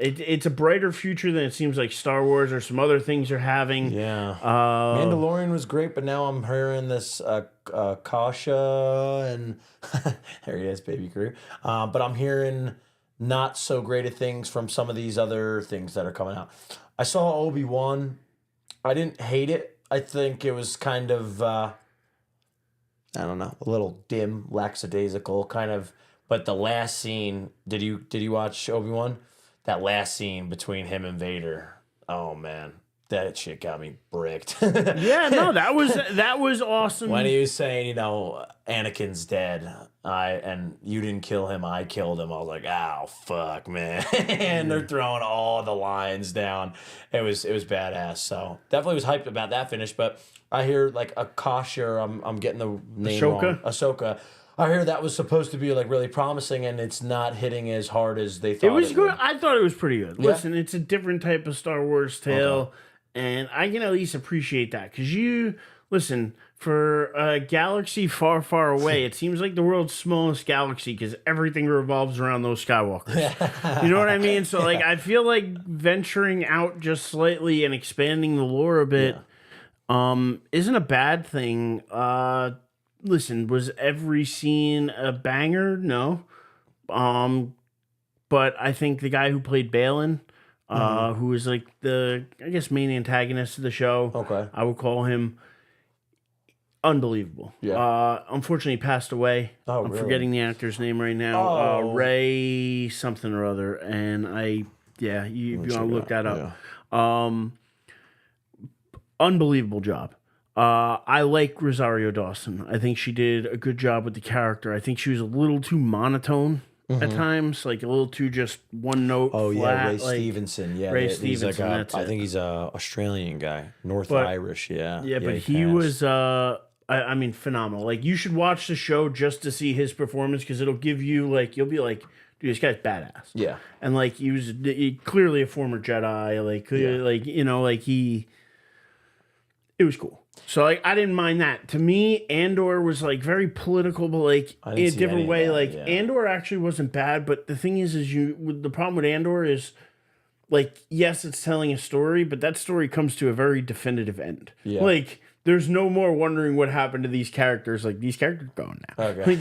Speaker 2: It's a brighter future than it seems like Star Wars or some other things are having.
Speaker 1: Yeah. Mandalorian was great, but now I'm hearing this Kasha and there he is, baby Groot. But I'm hearing not so great of things from some of these other things that are coming out. I saw Obi-Wan. I didn't hate it. I think it was kind of, I don't know, a little dim, lackadaisical kind of. But the last scene, did you watch Obi-Wan? That last scene between him and Vader, oh man, that shit got me bricked.
Speaker 2: Yeah, no, that was awesome.
Speaker 1: When he was saying, Anakin's dead, and you didn't kill him, I killed him. I was like, oh fuck, man. And they're throwing all the lines down. It was badass. So definitely was hyped about that finish. But I hear like Akasha, I'm getting the name wrong. Ahsoka. I hear that was supposed to be like really promising, and it's not hitting as hard as they thought.
Speaker 2: It was good.
Speaker 1: Would.
Speaker 2: I thought it was pretty good.
Speaker 1: Yeah.
Speaker 2: Listen, it's a different type of Star Wars tale, and I can at least appreciate that because for a galaxy far, far away, it seems like the world's smallest galaxy because everything revolves around those Skywalkers. You know what I mean? So like, I feel like venturing out just slightly and expanding the lore a bit, isn't a bad thing. Listen, was every scene a banger? No. But I think the guy who played Balin, who was like the, I guess, main antagonist of the show, I would call him unbelievable.
Speaker 1: Yeah.
Speaker 2: Unfortunately, he passed away.
Speaker 1: Oh,
Speaker 2: I'm
Speaker 1: really?
Speaker 2: forgetting the actor's name right now. Ray something or other. And you want to look that up. Yeah. Unbelievable job. I like Rosario Dawson. I think she did a good job with the character. I think she was a little too monotone at times, like a little too just one note.
Speaker 1: Oh
Speaker 2: flat,
Speaker 1: Ray Stevenson. Yeah,
Speaker 2: Ray
Speaker 1: Stevenson.
Speaker 2: That's
Speaker 1: I think he's a Australian guy, Irish. Yeah.
Speaker 2: Yeah, but he was. I mean, phenomenal. Like you should watch the show just to see his performance because it'll give you you'll be like, dude, this guy's badass.
Speaker 1: Yeah,
Speaker 2: and like he was clearly a former Jedi. It was cool. So I didn't mind that. To me, Andor was like very political, but like in a different way. Andor actually wasn't bad, but the thing is the problem with Andor is like, yes, it's telling a story, but that story comes to a very definitive end. Yeah. Like there's no more wondering what happened to these characters. Like these characters are gone now.
Speaker 1: Okay.
Speaker 2: Like,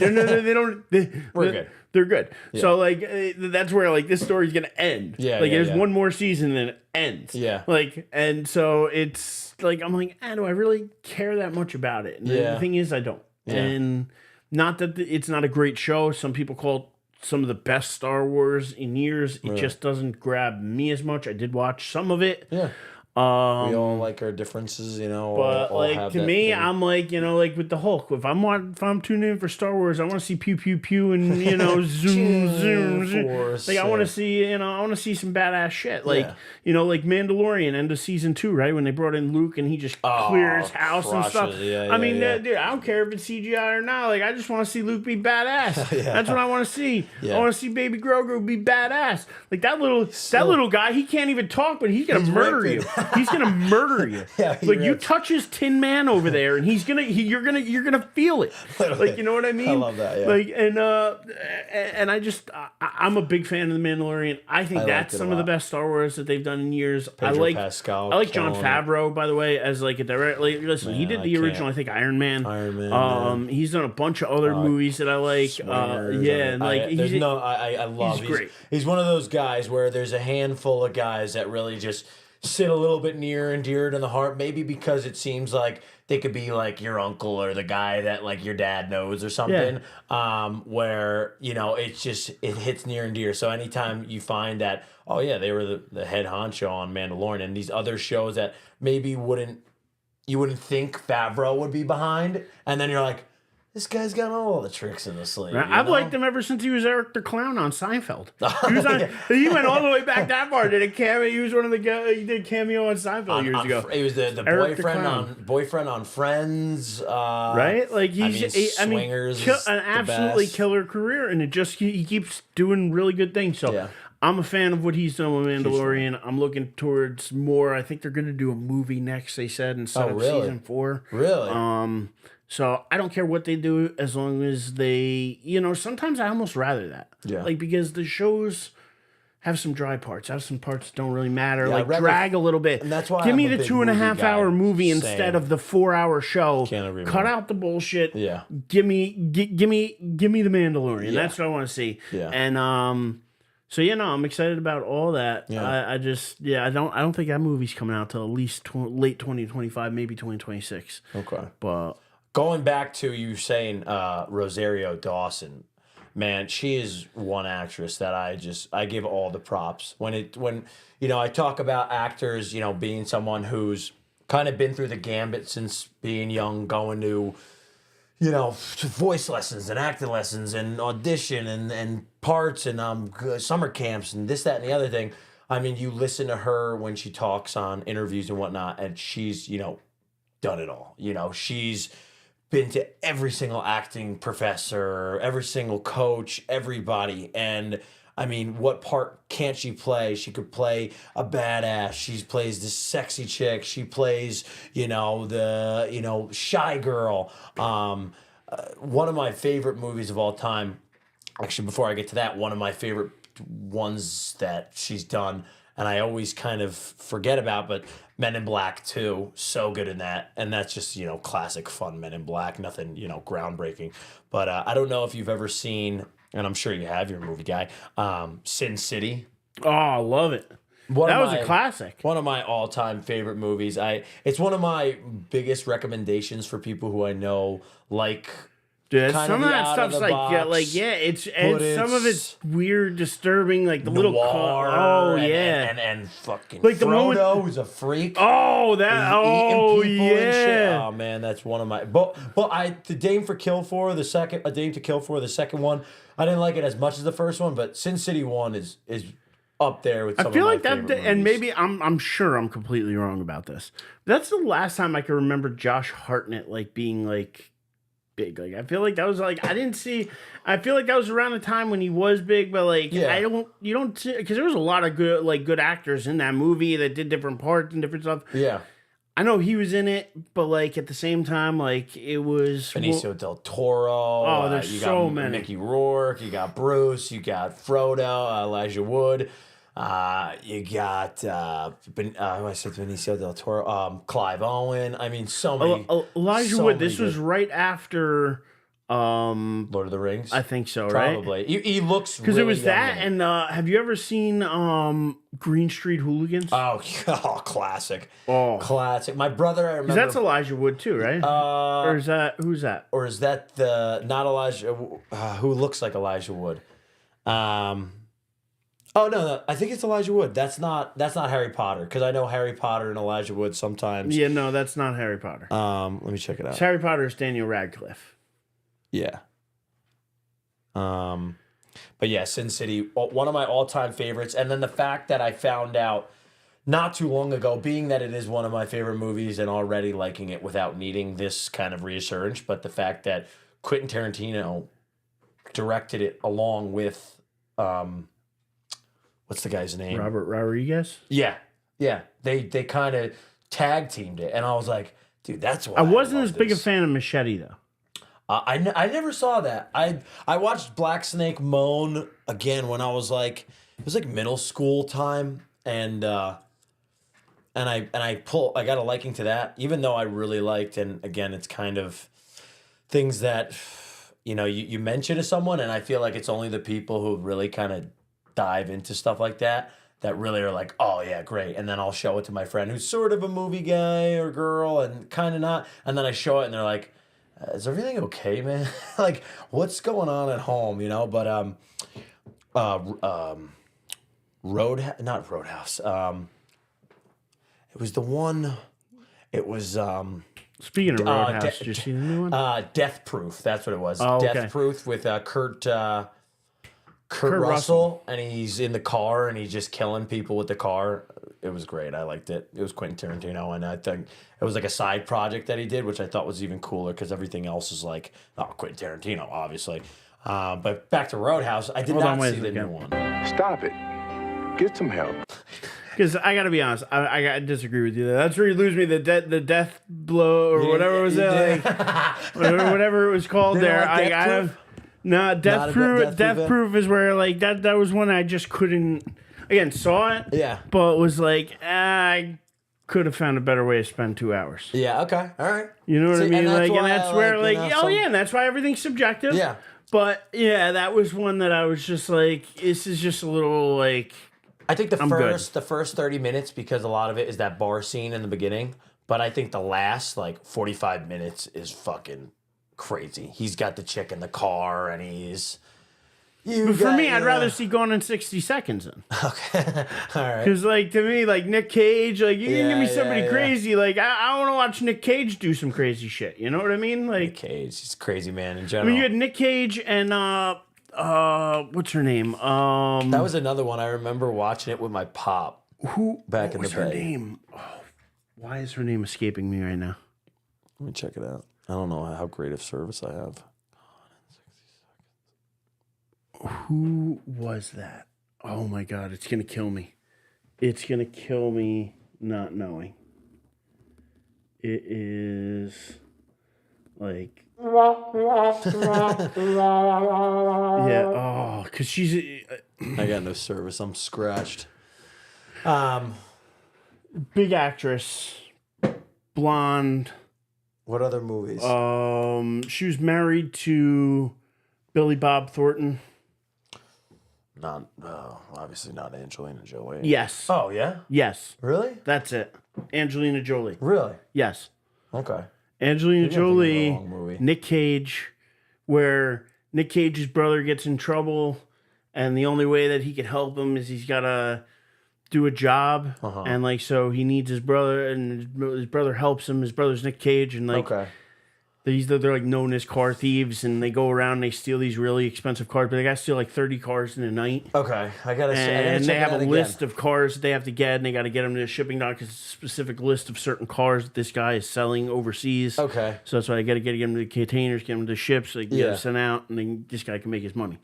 Speaker 1: We're good.
Speaker 2: They're good.
Speaker 1: Yeah.
Speaker 2: So like that's where like this story's gonna end.
Speaker 1: Yeah.
Speaker 2: Like there's one more season and it ends.
Speaker 1: Yeah.
Speaker 2: Like and so it's like I'm like, do I really care that much about it? And the thing is, I don't. Yeah. And not that it's not a great show. Some people call it some of the best Star Wars in years. It just doesn't grab me as much. I did watch some of it.
Speaker 1: Yeah. We all like our differences, you know.
Speaker 2: But
Speaker 1: all
Speaker 2: like
Speaker 1: have
Speaker 2: to
Speaker 1: that
Speaker 2: me,
Speaker 1: thing.
Speaker 2: I'm like, you know, like with the Hulk. If I'm tuning in for Star Wars, I want to see pew pew pew and you know zoom zoom zoom.
Speaker 1: Force,
Speaker 2: Like I want to see, you know, I want to see some badass shit. Like you know, like Mandalorian end of season 2, right? When they brought in Luke and he just clears house and stuff. I mean, dude, I don't care if it's CGI or not. Like I just want to see Luke be badass. That's what I want to see. I want to see Baby Grogu be badass. Like that little guy, he can't even talk, but he's gonna murder you. He's gonna murder you. Like you touch his Tin Man over there, and you're gonna feel it. Like you know what I mean?
Speaker 1: I love that. Yeah.
Speaker 2: Like and I'm a big fan of the Mandalorian. I think that's some of the best Star Wars that they've done in years.
Speaker 1: Pedro Pascal,
Speaker 2: I like Jon Favreau, by the way, as like a director. Like, listen, he did the original, I think, Iron Man. He's done a bunch of other movies that I like.
Speaker 1: I love. He's great. He's one of those guys where there's a handful of guys that really just sit a little bit near and dear to the heart, maybe because it seems like they could be like your uncle or the guy that like your dad knows or something, where, you know, it hits near and dear. So anytime you find that, oh yeah, they were the head honcho on Mandalorian and these other shows that maybe you wouldn't think Favreau would be behind, and then you're like, this guy's got all the tricks in the sleeve.
Speaker 2: I've liked him ever since he was Eric the Clown on Seinfeld. He went all the way back that far. Did a cameo. He was one of the guys. He did a cameo on Seinfeld years ago.
Speaker 1: He was the boyfriend on Friends.
Speaker 2: Right? Like
Speaker 1: Swingers.
Speaker 2: An absolutely killer career, and he keeps doing really good things. So. I'm a fan of what he's done with Mandalorian. I'm looking towards more. I think they're going to do a movie next, they said, instead of season 4.
Speaker 1: Really?
Speaker 2: So I don't care what they do as long as they, you know, sometimes I almost rather that. Yeah. Like, because the shows have some dry parts, have some parts that don't really matter, drag a little bit.
Speaker 1: And that's why
Speaker 2: give me the 2.5 hour movie instead of the 4 hour show. Cut out the bullshit.
Speaker 1: Yeah.
Speaker 2: Give me the Mandalorian. Yeah. That's what I want to see.
Speaker 1: Yeah.
Speaker 2: And so I'm excited about all that. Yeah. I don't think that movie's coming out till at least late 2025, maybe 2026.
Speaker 1: Okay.
Speaker 2: But
Speaker 1: going back to you saying Rosario Dawson, man, she is one actress that I give all the props. When you know, I talk about actors, you know, being someone who's kind of been through the gambit since being young, going to, you know, voice lessons and acting lessons and audition and parts and summer camps and this, that, and the other thing. I mean, you listen to her when she talks on interviews and whatnot, and she's, you know, done it all. You know, she's been to every single acting professor, every single coach, everybody. And I mean, what part can't she play? She could play a badass. She plays this sexy chick. She plays, you know, the, you know, shy girl. One of my favorite movies of all time, actually, before I get to that, one of my favorite ones that she's done, and I always kind of forget about, but Men in Black 2, so good in that. And that's just, you know, classic fun Men in Black, nothing, you know, groundbreaking. But I don't know if you've ever seen, and I'm sure you have, you're a movie guy, Sin City.
Speaker 2: Oh, I love it. That was a classic.
Speaker 1: One of my all-time favorite movies. It's one of my biggest recommendations for people who I know like.
Speaker 2: Dude, some of that stuff's it's some of it's weird, disturbing, like the little car.
Speaker 1: And fucking
Speaker 2: like
Speaker 1: Frodo who's a freak.
Speaker 2: Oh, that
Speaker 1: and shit. Oh man, that's one of my. But the Dame to Kill For, the second one, I didn't like it as much as the first one, but Sin City 1 is up there with some of my favorite movies.
Speaker 2: And maybe I'm sure I'm completely wrong about this. That's the last time I can remember Josh Hartnett like being like big. Like I feel like that was like I feel like that was around the time when he was big, but like you don't because there was a lot of good actors in that movie that did different parts and different stuff.
Speaker 1: Yeah.
Speaker 2: I know he was in it, but like at the same time, like it was
Speaker 1: Benicio del Toro.
Speaker 2: Oh, there's so many.
Speaker 1: Mickey Rourke. You got Bruce. You got Frodo. Elijah Wood. You got I said Benicio del Toro. Clive Owen. I mean, so many.
Speaker 2: Elijah Wood. This was right after
Speaker 1: Lord of the Rings.
Speaker 2: I think so,
Speaker 1: probably.
Speaker 2: Right?
Speaker 1: He looks
Speaker 2: because
Speaker 1: really
Speaker 2: it was that. And have you ever seen Green Street Hooligans?
Speaker 1: Oh, classic.
Speaker 2: Oh,
Speaker 1: classic. My brother, I remember.
Speaker 2: That's Elijah Wood too, right? Or is that who's that?
Speaker 1: Or is that not Elijah? Who looks like Elijah Wood? Oh no, I think it's Elijah Wood. That's not Harry Potter, because I know Harry Potter and Elijah Wood sometimes.
Speaker 2: Yeah, no, that's not Harry Potter.
Speaker 1: Let me check it out.
Speaker 2: Harry Potter is Daniel Radcliffe.
Speaker 1: Yeah. But yeah, Sin City, one of my all-time favorites. And then the fact that I found out not too long ago, being that it is one of my favorite movies and already liking it without needing this kind of research, but the fact that Quentin Tarantino directed it along with, what's the guy's name?
Speaker 2: Robert Rodriguez?
Speaker 1: Yeah. Yeah. They kind of tag teamed it. And I was like, dude, that's why
Speaker 2: I wasn't as big a fan of Machete, though.
Speaker 1: I never saw that. I watched Black Snake Moan again when I was like, it was like middle school time, and I got a liking to that, even though I really liked, and again, it's kind of things that, you know, you mention to someone, and I feel like it's only the people who really kind of dive into stuff like that really are like, oh yeah, great, and then I'll show it to my friend who's sort of a movie guy or girl and kind of not, and then I show it and they're like, is everything okay, man? Like, what's going on at home, you know? But not Roadhouse. It was the one. It was
Speaker 2: Speaking of Roadhouse, did you see the new one?
Speaker 1: Death Proof. That's what it was.
Speaker 2: Oh, okay.
Speaker 1: Death Proof with Kurt Russell, and he's in the car and he's just killing people with the car. It was great. I liked it. It was Quentin Tarantino, and I think it was like a side project that he did, which I thought was even cooler because everything else is like, oh, Quentin Tarantino, obviously. But back to Roadhouse, I did not see the new one.
Speaker 3: Stop it. Get some help.
Speaker 2: Because I got to be honest, I disagree with you there. That's where you lose me, the death blow or whatever was it, like, whatever it was called there. Death Proof is where like that was one I just couldn't. Again, saw it.
Speaker 1: Yeah.
Speaker 2: But was like, I could have found a better way to spend 2 hours.
Speaker 1: Yeah. Okay. All right.
Speaker 2: You know what I mean?
Speaker 1: And
Speaker 2: that's where and that's why everything's subjective.
Speaker 1: Yeah.
Speaker 2: But yeah, that was one that I was just like, this is just a little like.
Speaker 1: I think the first 30 minutes, because a lot of it is that bar scene in the beginning. But I think the last like 45 minutes is fucking crazy. He's got the chick in the car, and he's.
Speaker 2: But for me, I'd rather see Gone in 60 Seconds in.
Speaker 1: Okay. All right.
Speaker 2: Because, like, to me, like, Nick Cage, like, you can give me somebody crazy. Like, I want to watch Nick Cage do some crazy shit. You know what I mean? Like,
Speaker 1: Nick Cage, he's a crazy man in general.
Speaker 2: I mean, you had Nick Cage and, what's her name?
Speaker 1: That was another one. I remember watching it with my pop. Back in the day. What was
Speaker 2: her name? Oh, why is her name escaping me right now?
Speaker 1: Let me check it out. I don't know how great of service I have.
Speaker 2: Who was that? Oh my God, it's going to kill me. It's going to kill me not knowing. It is like... yeah, oh, because she's...
Speaker 1: I got no service. I'm scratched.
Speaker 2: Big actress. Blonde.
Speaker 1: What other movies?
Speaker 2: She was married to Billy Bob Thornton.
Speaker 1: Obviously not Angelina Jolie.
Speaker 2: Yes.
Speaker 1: Oh, yeah?
Speaker 2: Yes.
Speaker 1: Really?
Speaker 2: That's it. Angelina Jolie.
Speaker 1: Really?
Speaker 2: Yes.
Speaker 1: Okay.
Speaker 2: Angelina Jolie, Nick Cage, where Nick Cage's brother gets in trouble, and the only way that he can help him is he's got to do a job, and like so he needs his brother, and his brother helps him. His brother's Nick Cage, and like they're like known as car thieves, and they go around and they steal these really expensive cars, but they got to steal like 30 cars in a night.
Speaker 1: Okay, I gotta
Speaker 2: and they have a list of cars that they have to get, and they got to get them to the shipping dock. It's a specific list of certain cars that this guy is selling overseas.
Speaker 1: Okay,
Speaker 2: so that's why I got to get them to the containers, get them to the ships, so they can get them sent out, and then this guy can make his money.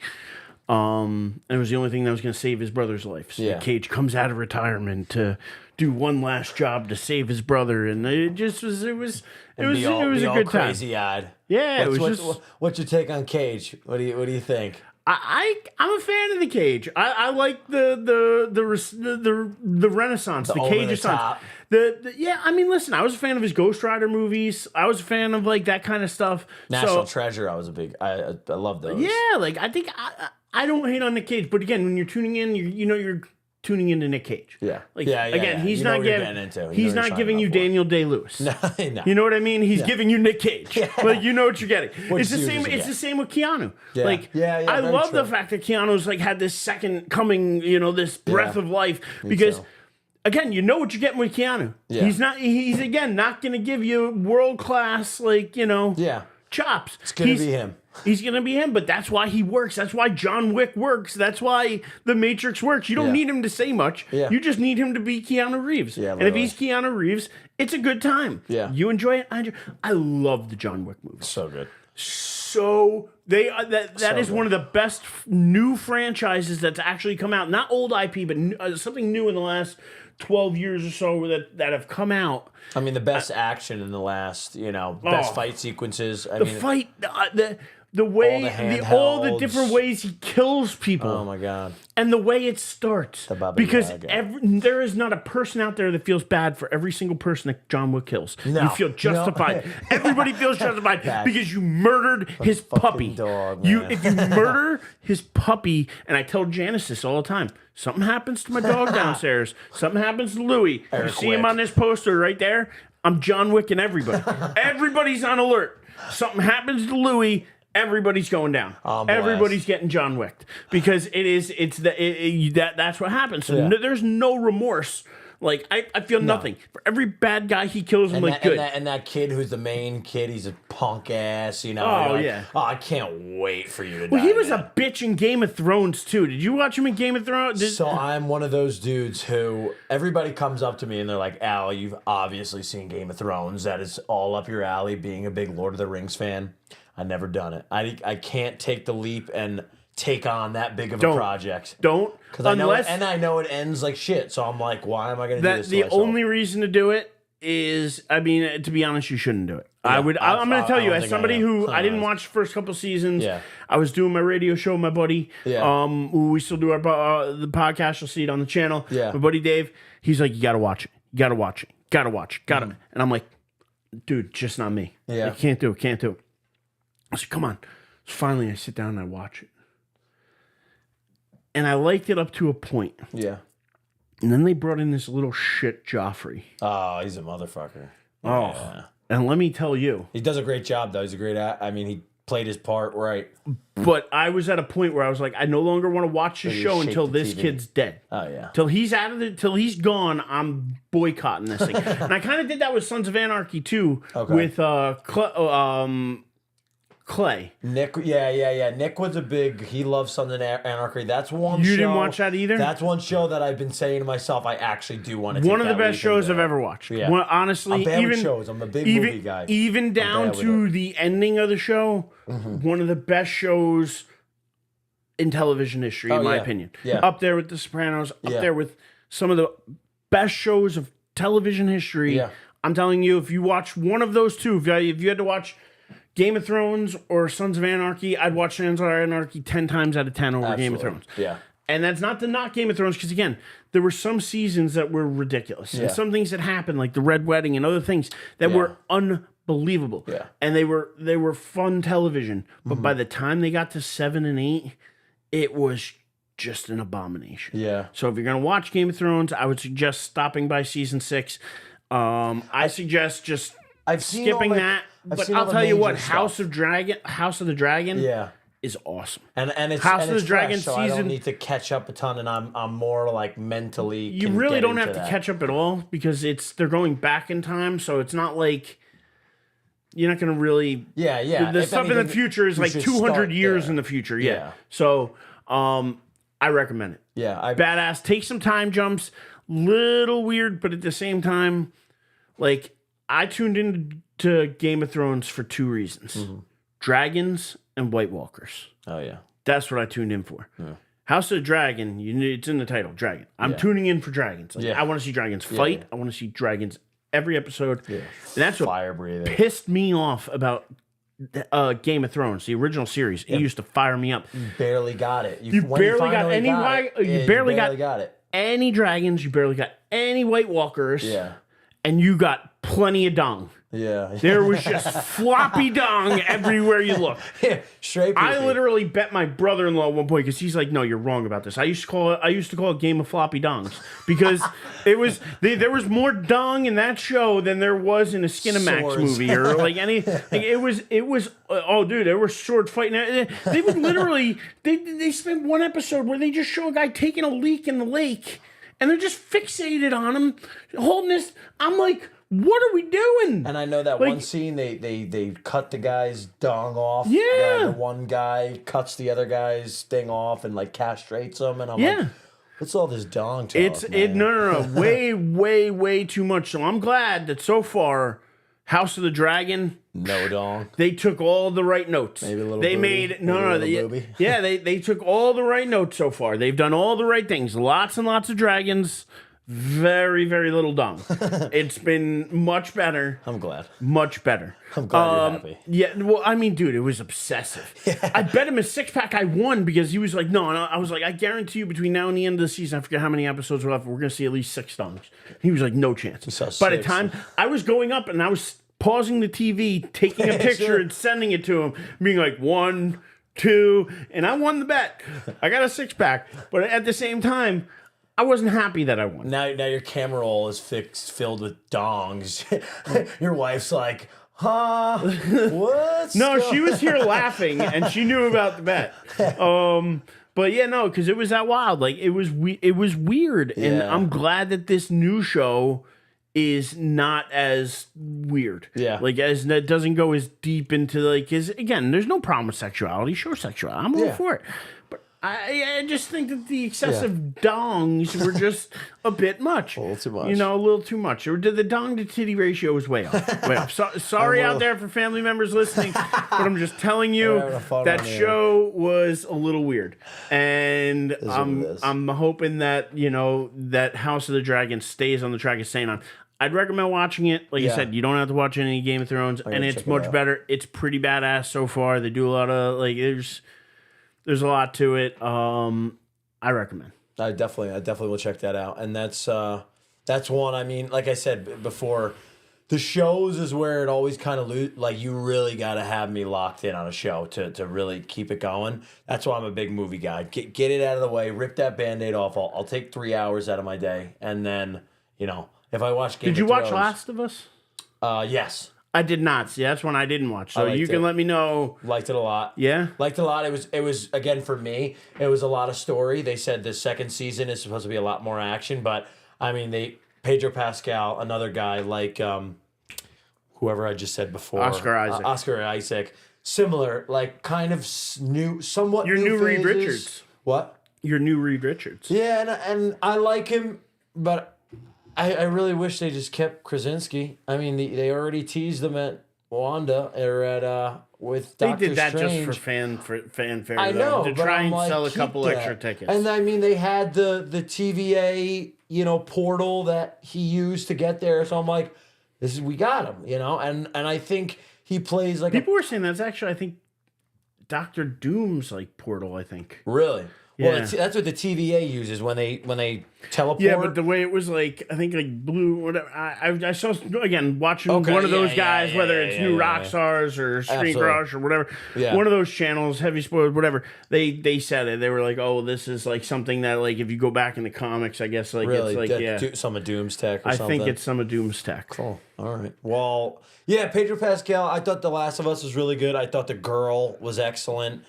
Speaker 2: And it was the only thing that was going to save his brother's life. So Nick Cage comes out of retirement to do one last job to save his brother, and it just was it was a good time.
Speaker 1: Crazy-eyed.
Speaker 2: Yeah,
Speaker 1: what's your take on Cage? What do you think?
Speaker 2: I'm a fan of the Cage. I like the Renaissance, the Cage Renaissance. I mean, listen, I was a fan of his Ghost Rider movies. I was a fan of like that kind of stuff.
Speaker 1: National Treasure, I love those.
Speaker 2: Yeah, like I think I don't hate on Nick Cage, but again, when you're tuning in, you're tuning into Nick Cage.
Speaker 1: Yeah.
Speaker 2: Like,
Speaker 1: Yeah.
Speaker 2: again, he's
Speaker 1: You know
Speaker 2: not
Speaker 1: what you're
Speaker 2: giving.
Speaker 1: getting into. You know
Speaker 2: He's
Speaker 1: what you're
Speaker 2: not giving
Speaker 1: signing
Speaker 2: you
Speaker 1: up for.
Speaker 2: Daniel Day-Lewis.
Speaker 1: No.
Speaker 2: You know what I mean? He's giving you Nick Cage. Like, you know what you're getting. It's the
Speaker 1: you
Speaker 2: same.
Speaker 1: usually
Speaker 2: It's
Speaker 1: get.
Speaker 2: the same with Keanu.
Speaker 1: Yeah.
Speaker 2: Like,
Speaker 1: Yeah,
Speaker 2: I
Speaker 1: very
Speaker 2: love the
Speaker 1: true.
Speaker 2: fact that Keanu's like had this second coming. You know, this breath
Speaker 1: Yeah.
Speaker 2: of life because.
Speaker 1: too.
Speaker 2: Again, you know what you're getting with Keanu.
Speaker 1: Yeah.
Speaker 2: He's again not going to give you world class, like, you know,
Speaker 1: Yeah.
Speaker 2: chops.
Speaker 1: It's going to be him.
Speaker 2: He's going to be him, but that's why he works. That's why John Wick works. That's why The Matrix works. You don't
Speaker 1: Yeah.
Speaker 2: need him to say much.
Speaker 1: Yeah.
Speaker 2: You just need him to be Keanu Reeves.
Speaker 1: Yeah,
Speaker 2: and if
Speaker 1: literally.
Speaker 2: he's Keanu Reeves, it's a good time.
Speaker 1: Yeah.
Speaker 2: You enjoy it. I enjoy. I love the John Wick movies.
Speaker 1: So good.
Speaker 2: So they that
Speaker 1: So
Speaker 2: is
Speaker 1: good.
Speaker 2: one of the best new franchises that's actually come out. Not old IP, but something new in the last 12 years or so that have come out.
Speaker 1: I mean, the best action in the last, best fight sequences. I mean,
Speaker 2: The way, all the
Speaker 1: handhelds.
Speaker 2: different ways he kills people.
Speaker 1: Oh my God.
Speaker 2: And the way it starts.
Speaker 1: Baba
Speaker 2: Because
Speaker 1: Yaga.
Speaker 2: there is not a person out there that feels bad for every single person that John Wick kills.
Speaker 1: No.
Speaker 2: You feel justified.
Speaker 1: No.
Speaker 2: Everybody feels justified because you murdered his puppy.
Speaker 1: dog,
Speaker 2: You,
Speaker 1: man.
Speaker 2: if you murder his puppy, and I tell Janice this all the time, something happens to my dog downstairs. Something happens to Louie.
Speaker 1: Eric
Speaker 2: You see him
Speaker 1: Wick.
Speaker 2: on this poster right there? I'm John Wick and everybody. Everybody's on alert. Something happens to Louie. Everybody's going down. Everybody's getting John Wicked because that's what happens. So
Speaker 1: Yeah.
Speaker 2: there's no remorse. Like I feel nothing for every bad guy he kills. I'm like, good.
Speaker 1: And that kid who's the main kid, he's a punk ass,
Speaker 2: Oh,
Speaker 1: you're like,
Speaker 2: yeah.
Speaker 1: Oh, I can't wait for you to
Speaker 2: Well,
Speaker 1: die.
Speaker 2: he was
Speaker 1: man.
Speaker 2: a bitch in Game of Thrones too. Did you watch him in Game of Thrones?
Speaker 1: So I'm one of those dudes who everybody comes up to me and they're like, Al, you've obviously seen Game of Thrones. That is all up your alley, being a big Lord of the Rings fan. I've never done it. I can't take the leap and take on that big of a project.
Speaker 2: Don't.
Speaker 1: Because I know it ends like shit. So I'm like, why am I going to do this?
Speaker 2: The only reason to do it is, I mean, to be honest, you shouldn't do it. I'm going to tell you, as somebody who I didn't watch the first couple seasons.
Speaker 1: Yeah.
Speaker 2: I was doing my radio show with my buddy.
Speaker 1: Yeah.
Speaker 2: Who we still do the podcast. You'll see it on the channel.
Speaker 1: Yeah.
Speaker 2: My buddy Dave. He's like, you got to watch it. You got to watch it. Got to watch it. Got to. And I'm like, dude, just not me.
Speaker 1: Yeah.
Speaker 2: I can't do it. I said, come on. So finally, I sit down and I watch it. And I liked it up to a point.
Speaker 1: Yeah.
Speaker 2: And then they brought in this little shit Joffrey.
Speaker 1: Oh, he's a motherfucker.
Speaker 2: Oh.
Speaker 1: Yeah.
Speaker 2: And let me tell you.
Speaker 1: He does a great job, though. He's a great he played his part right.
Speaker 2: But I was at a point where I was like, I no longer want to watch the show
Speaker 1: shake
Speaker 2: until
Speaker 1: the
Speaker 2: this
Speaker 1: TV.
Speaker 2: kid's dead.
Speaker 1: Oh, yeah.
Speaker 2: Till he's till he's gone, I'm boycotting this thing. And I kind of did that with Sons of Anarchy too, with Clay.
Speaker 1: Nick, yeah. Nick was he loves Sons of Anarchy. That's one
Speaker 2: You
Speaker 1: show.
Speaker 2: didn't watch that either?
Speaker 1: That's one show that I've been saying to myself, I actually do want to take
Speaker 2: One of the
Speaker 1: that
Speaker 2: best
Speaker 1: leap
Speaker 2: shows
Speaker 1: and
Speaker 2: I've ever watched.
Speaker 1: Yeah.
Speaker 2: Honestly,
Speaker 1: I'm bad
Speaker 2: even
Speaker 1: with shows. I'm a big movie guy.
Speaker 2: Even down
Speaker 1: bad with
Speaker 2: to
Speaker 1: it.
Speaker 2: the ending of the show, one of the best shows in television history, in my opinion.
Speaker 1: Yeah.
Speaker 2: Up there with The Sopranos, up
Speaker 1: Yeah.
Speaker 2: there with some of the best shows of television history.
Speaker 1: Yeah.
Speaker 2: I'm telling you, if you watch one of those two, if you had to watch Game of Thrones or Sons of Anarchy, I'd watch Sons of Anarchy 10 times out of 10 over Game of Thrones.
Speaker 1: Yeah.
Speaker 2: And that's not to knock Game of Thrones, because again, there were some seasons that were ridiculous. And some things that happened, like the Red Wedding and other things that were unbelievable.
Speaker 1: Yeah.
Speaker 2: And they were fun television. But by the time they got to 7 and 8, it was just an abomination.
Speaker 1: Yeah.
Speaker 2: So if you're gonna watch Game of Thrones, I would suggest stopping by season 6. I suggest just skipping that. But I'll tell you what, House of the Dragon is awesome.
Speaker 1: And it's
Speaker 2: House
Speaker 1: and
Speaker 2: of
Speaker 1: it's
Speaker 2: the Dragon
Speaker 1: fresh, so I don't
Speaker 2: season-
Speaker 1: need to catch up a ton, and I'm more like mentally.
Speaker 2: You really don't have to catch up at all, because they're going back in time, so it's not like you're not going to really.
Speaker 1: Yeah.
Speaker 2: The
Speaker 1: If
Speaker 2: stuff in the
Speaker 1: anything,
Speaker 2: future is
Speaker 1: you
Speaker 2: like
Speaker 1: should
Speaker 2: 200
Speaker 1: start
Speaker 2: years
Speaker 1: there.
Speaker 2: in the future.
Speaker 1: Yeah.
Speaker 2: So, I recommend it.
Speaker 1: Yeah,
Speaker 2: Badass. Take some time jumps. Little weird, but at the same time, like, I tuned into Game of Thrones for 2 reasons: dragons and White Walkers.
Speaker 1: Oh yeah.
Speaker 2: That's what I tuned in for. House of the Dragon, it's in the title, Dragon. I'm tuning in for dragons. Like, I want to see dragons fight. I want to see dragons every episode. Yeah. And that's what
Speaker 1: Fire breathing.
Speaker 2: pissed me off about Game of Thrones, the original series. It used to fire me up.
Speaker 1: You barely got it.
Speaker 2: You barely got any. You barely got
Speaker 1: it.
Speaker 2: any dragons. You barely got any White Walkers.
Speaker 1: Yeah.
Speaker 2: And you got plenty of dong.
Speaker 1: Yeah.
Speaker 2: There was just floppy dong everywhere you look.
Speaker 1: Yeah, straight.
Speaker 2: I literally bet my brother-in-law at one point because he's like, "No, you're wrong about this." I used to call it Game of Floppy Dongs because there was more dong in that show than there was in a Skinamax movie or like any. Like it was. Oh, dude, they were sword fighting. They would literally they spent one episode where they just show a guy taking a leak in the lake, and they're just fixated on him holding this. I'm like, what are we doing?
Speaker 1: And I know that one scene they cut the guy's dong off.
Speaker 2: Yeah.
Speaker 1: The one guy cuts the other guy's thing off and like castrates him, and I'm like, what's all this dong talk?
Speaker 2: No. way too much. So I'm glad that so far, House of the Dragon.
Speaker 1: No dong.
Speaker 2: They took all the right notes.
Speaker 1: Maybe a little.
Speaker 2: They
Speaker 1: booby.
Speaker 2: made they took all the right notes so far. They've done all the right things. Lots and lots of dragons. Very, very little dong. It's been much better.
Speaker 1: I'm glad.
Speaker 2: Much better.
Speaker 1: I'm glad you're happy.
Speaker 2: Yeah, well, I mean, dude, it was obsessive. Yeah. I bet him a 6-pack. I won because he was like, no. And I was like, I guarantee you between now and the end of the season, I forget how many episodes we're left, we're going to see at least 6 dongs. He was like, no chance. By the time I was going up and I was pausing the TV, taking a picture and sending it to him, being like, 1, 2, and I won the bet. I got a 6-pack. But at the same time, I wasn't happy that I won.
Speaker 1: Now your camera roll is filled with dongs. Your wife's like, huh? What?
Speaker 2: No, she was here laughing, and she knew about the bet. But yeah, no, because it was that wild. Like it was weird, and I'm glad that this new show is not as weird.
Speaker 1: Yeah,
Speaker 2: like as that doesn't go as deep into like because again, there's no problem with sexuality. Sure, sexuality. I'm all for it. I just think that the excessive dongs were just a bit much. A little too much. You know, a little too much. Or the dong to titty ratio was way off. Way off. Sorry out there for family members listening, but I'm just telling you that show was a little weird. And I'm hoping that, you know, that House of the Dragon stays on the track it's staying on. I'd recommend watching it. Like I said, you don't have to watch any Game of Thrones, and it's much better. It's pretty badass so far. They do a lot of, like, there's a lot to it. I recommend.
Speaker 1: I definitely will check that out. And that's one. I mean, like I said before, the shows is where it always kind of like you really got to have me locked in on a show to really keep it going. That's why I'm a big movie guy. Get it out of the way. Rip that Band-Aid off. I'll take 3 hours out of my day, and then if I watch Game of Thrones.
Speaker 2: Did you watch Last of Us?
Speaker 1: Yes.
Speaker 2: I did not. See, that's one I didn't watch. So you can let me know.
Speaker 1: Liked it a lot.
Speaker 2: Yeah?
Speaker 1: Liked it a lot. It was again, for me, it was a lot of story. They said the second season is supposed to be a lot more action, but I mean, Pedro Pascal, another guy like whoever I just said before. Oscar Isaac. Similar, like kind of somewhat
Speaker 2: Your new Reed
Speaker 1: phases.
Speaker 2: Richards.
Speaker 1: What?
Speaker 2: Your new Reed Richards.
Speaker 1: Yeah, and I like him, but I really wish they just kept Krasinski. I mean, they already teased them at Wanda or at with Doctor Strange.
Speaker 2: They did that just for fanfare.
Speaker 1: I know,
Speaker 2: to try and sell a couple extra tickets.
Speaker 1: And I mean, they had the TVA portal that he used to get there. So I'm like, we got him, and I think he plays like
Speaker 2: people were saying that's actually I think Doctor Doom's like portal. I think
Speaker 1: really. Well, that's what the TVA uses when they teleport.
Speaker 2: Yeah, but the way it was like, I think like blue, whatever. I saw again watching one of those guys, whether it's New Rockstars or Screen Crush or whatever. Yeah. One of those channels, Heavy Spoilers, whatever. They said it. They were like, oh, this is like something that like if you go back in the comics, I guess like
Speaker 1: really?
Speaker 2: It's like
Speaker 1: some of Doom's tech. Or something.
Speaker 2: I think it's some of Doom's tech.
Speaker 1: Cool. All right. Well, yeah, Pedro Pascal. I thought The Last of Us was really good. I thought The Girl was excellent.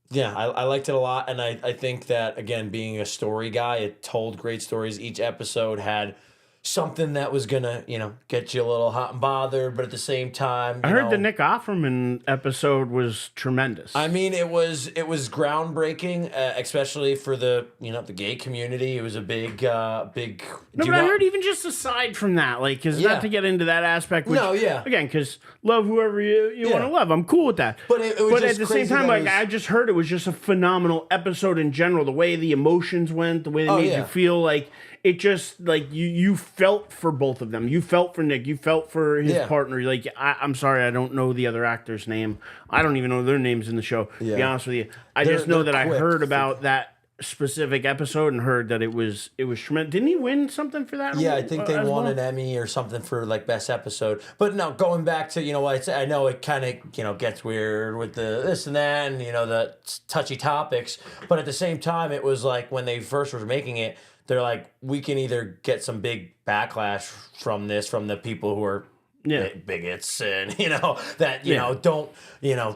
Speaker 1: Yeah, I liked it a lot, and I think that, again, being a story guy, it told great stories. Each episode had something that was going to, get you a little hot and bothered, but at the same time,
Speaker 2: I heard the Nick Offerman episode was tremendous.
Speaker 1: I mean, it was groundbreaking, especially for the gay community. It was a big.
Speaker 2: No, but I heard even just aside from that, like, because not to get into that aspect. Which, again, because love whoever you want to love. I'm cool with that.
Speaker 1: But it was
Speaker 2: but
Speaker 1: just
Speaker 2: at the same time, like, I just heard it was just a phenomenal episode in general. The way the emotions went, the way they made you feel, like. It just, like, you felt for both of them. You felt for Nick. You felt for his partner. Like, I'm sorry, I don't know the other actor's name. I don't even know their names in the show, to be honest with you. I just know that I heard about that specific episode and heard that it was tremendous. Didn't he win something for that?
Speaker 1: Yeah, I think they won an Emmy or something for like best episode. But no, going back to what I know it kind of gets weird with the this and that and the touchy topics. But at the same time, it was like when they first were making it, they're like, we can either get some big backlash from the people who are bigots and that don't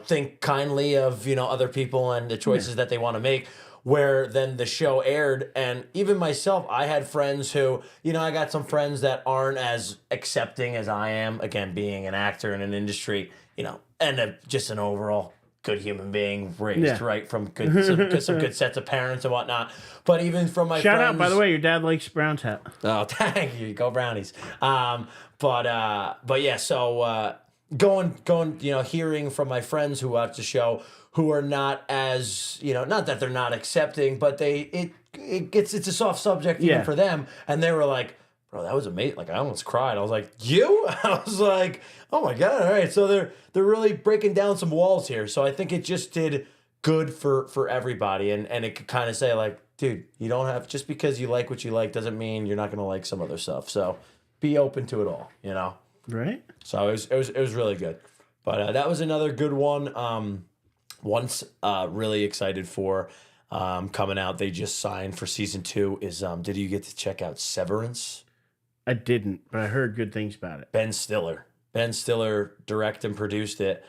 Speaker 1: think kindly of other people and the choices that they want to make. Where then the show aired, and even myself, I had friends who, I got some friends that aren't as accepting as I am, again, being an actor in an industry, and just an overall good human being raised right from some good sets of parents and whatnot. But even from my
Speaker 2: shout
Speaker 1: friends,
Speaker 2: out, by the way, your dad likes Brown's hat.
Speaker 1: Oh, thank you, go Brownies. But yeah, so going, hearing from my friends who watch the show, who are not as, not that they're not accepting, but it's a soft subject even for them. And they were like, bro, that was amazing. Like, I almost cried. I was like, you? I was like, oh my God. All right. So they're really breaking down some walls here. So I think it just did good for everybody. And it could kind of say like, dude, you don't have, just because you like what you like doesn't mean you're not going to like some other stuff. So be open to it all, Right. So it was really good. But that was another good one. Once really excited for coming out. They just signed for season 2. Is did you get to check out Severance?
Speaker 2: I didn't, but I heard good things about it.
Speaker 1: Ben Stiller directed and produced it,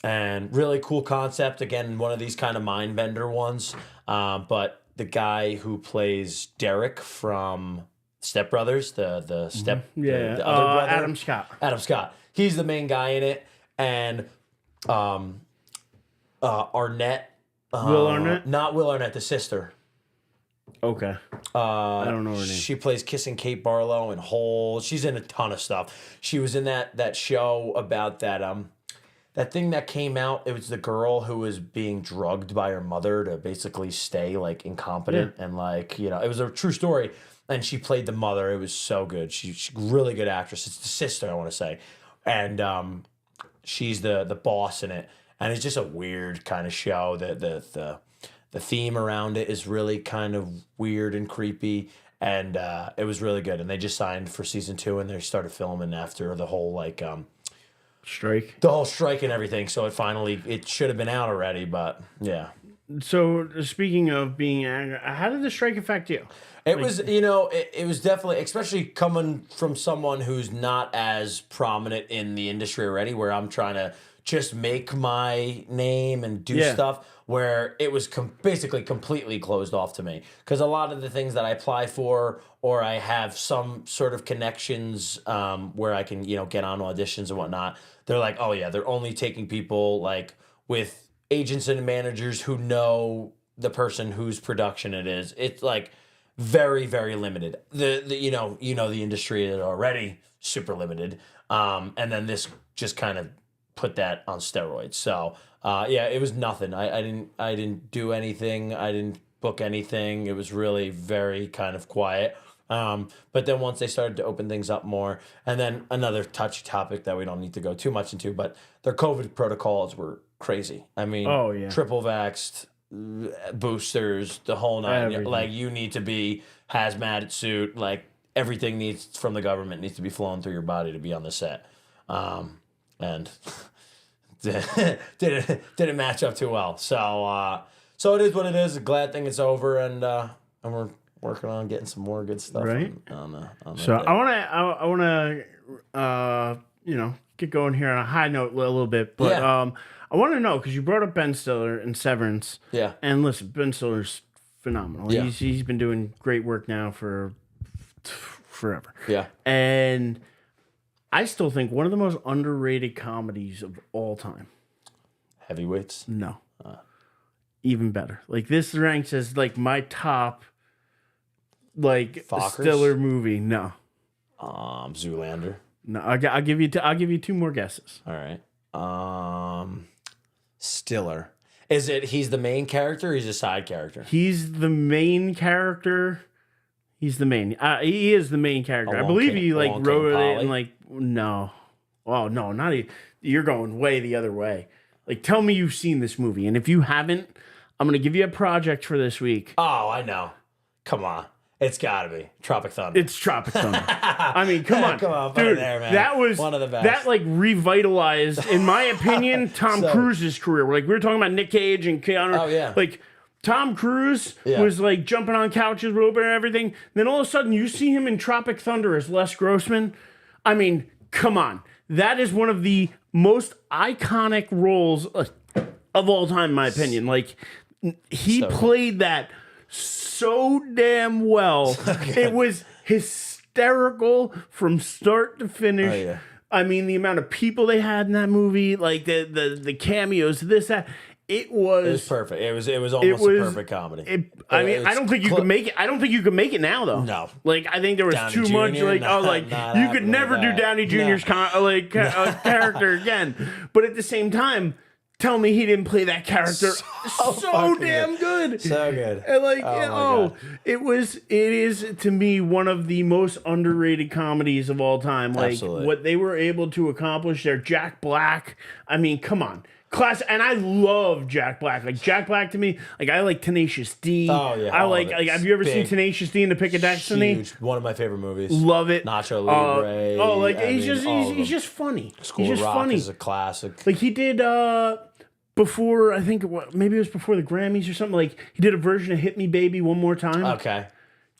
Speaker 1: and really cool concept. Again, one of these kind of mind bender ones. But the guy who plays Derek from Step Brothers, the other brother, Adam Scott. He's the main guy in it, and Arnett.
Speaker 2: Will Arnett?
Speaker 1: Not Will Arnett, the sister.
Speaker 2: Okay. I don't know her name.
Speaker 1: She plays Kissing Kate Barlow in Hole. She's in a ton of stuff. She was in that show about that thing that came out. It was the girl who was being drugged by her mother to basically stay like incompetent and like, it was a true story. And she played the mother. It was so good. She's a really good actress. It's the sister, I want to say. And she's the boss in it. And it's just a weird kind of show. The theme around it is really kind of weird and creepy. And it was really good. And they just signed for season 2, and they started filming after the whole
Speaker 2: strike.
Speaker 1: The whole strike and everything. So it should have been out already, but yeah.
Speaker 2: So speaking of being angry, how did the strike affect you?
Speaker 1: It was, it was definitely, especially coming from someone who's not as prominent in the industry already, where I'm trying to just make my name and do stuff, where it was basically completely closed off to me. Because a lot of the things that I apply for, or I have some sort of connections where I can, get on auditions and whatnot, they're like, oh yeah, they're only taking people like with agents and managers who know the person whose production it is. It's like very, very limited. The industry is already super limited. And then this just kind of put that on steroids. So it was nothing. I didn't do anything. I didn't book anything. It was really very kind of quiet. But then once they started to open things up more, and then another touchy topic that we don't need to go too much into, but their COVID protocols were crazy. I mean, triple vaxxed, boosters, the whole nine.
Speaker 2: Everything.
Speaker 1: Like, you need to be hazmat suit. Like, everything needs from the government needs to be flowing through your body to be on the set. And didn't match up too well. So it is what it is. A glad thing it's over, and we're working on getting some more good stuff.
Speaker 2: Right.
Speaker 1: On
Speaker 2: so I wanna get going here on a high note a little bit, but I want to know, because you brought up Ben Stiller and Severance.
Speaker 1: Yeah.
Speaker 2: And listen, Ben Stiller's phenomenal.
Speaker 1: Yeah.
Speaker 2: He's been doing great work now for forever.
Speaker 1: Yeah.
Speaker 2: And I still think one of the most underrated comedies of all time.
Speaker 1: Heavyweights?
Speaker 2: No. Even better. Like, this ranks as like my top
Speaker 1: Fockers?
Speaker 2: Stiller movie. No.
Speaker 1: Zoolander.
Speaker 2: No, I'll give you 2 more guesses.
Speaker 1: All right. Stiller. Is it he's the main character or he's a side character?
Speaker 2: He's the main character. He's the main. He is the main character. I believe he wrote it and no. Oh no, not you're going way the other way. Like, tell me you've seen this movie, and if you haven't, I'm going to give you a project for this week.
Speaker 1: Oh, I know. Come on. It's got to be Tropic Thunder.
Speaker 2: It's Tropic Thunder. I mean, come on.
Speaker 1: Come on, put it
Speaker 2: dude.
Speaker 1: there, man.
Speaker 2: That was
Speaker 1: one of the best.
Speaker 2: That like revitalized, in my opinion, Tom Cruise's career. Like we were talking about Nick Cage and Keanu.
Speaker 1: Oh, yeah.
Speaker 2: Like Tom Cruise was like jumping on couches, roping and everything. Then all of a sudden you see him in Tropic Thunder as Les Grossman. I mean, come on. That is one of the most iconic roles of all time, in my opinion. Like he played that so damn well. It was hysterical from start to finish.
Speaker 1: Oh, yeah.
Speaker 2: I mean, the amount of people they had in that movie, like the cameos, that. It was
Speaker 1: perfect. It was almost a perfect comedy.
Speaker 2: I don't think you could make it. I don't think you could make it now, though.
Speaker 1: No.
Speaker 2: Like I think there was
Speaker 1: Downey
Speaker 2: too
Speaker 1: Jr.,
Speaker 2: much. Like you could never do Downey Jr.'s character again. But at the same time, tell me he didn't play that character so damn good.
Speaker 1: So good.
Speaker 2: And like, it is to me one of the most underrated comedies of all time. Like
Speaker 1: Absolutely.
Speaker 2: what they were able to accomplish there. Jack Black. I mean, come on. Class, and I love Jack Black. Like Jack Black to me, like I like Tenacious D.
Speaker 1: Oh yeah,
Speaker 2: I like. Have you ever seen Tenacious D in the Pick of Destiny?
Speaker 1: Huge. One of my favorite movies.
Speaker 2: Love it.
Speaker 1: Nacho Libre.
Speaker 2: He's just funny.
Speaker 1: School
Speaker 2: he's just
Speaker 1: Rock
Speaker 2: funny.
Speaker 1: is a classic.
Speaker 2: Like he did before. I think maybe it was before the Grammys or something. Like he did a version of "Hit Me, Baby, One More Time."
Speaker 1: Okay,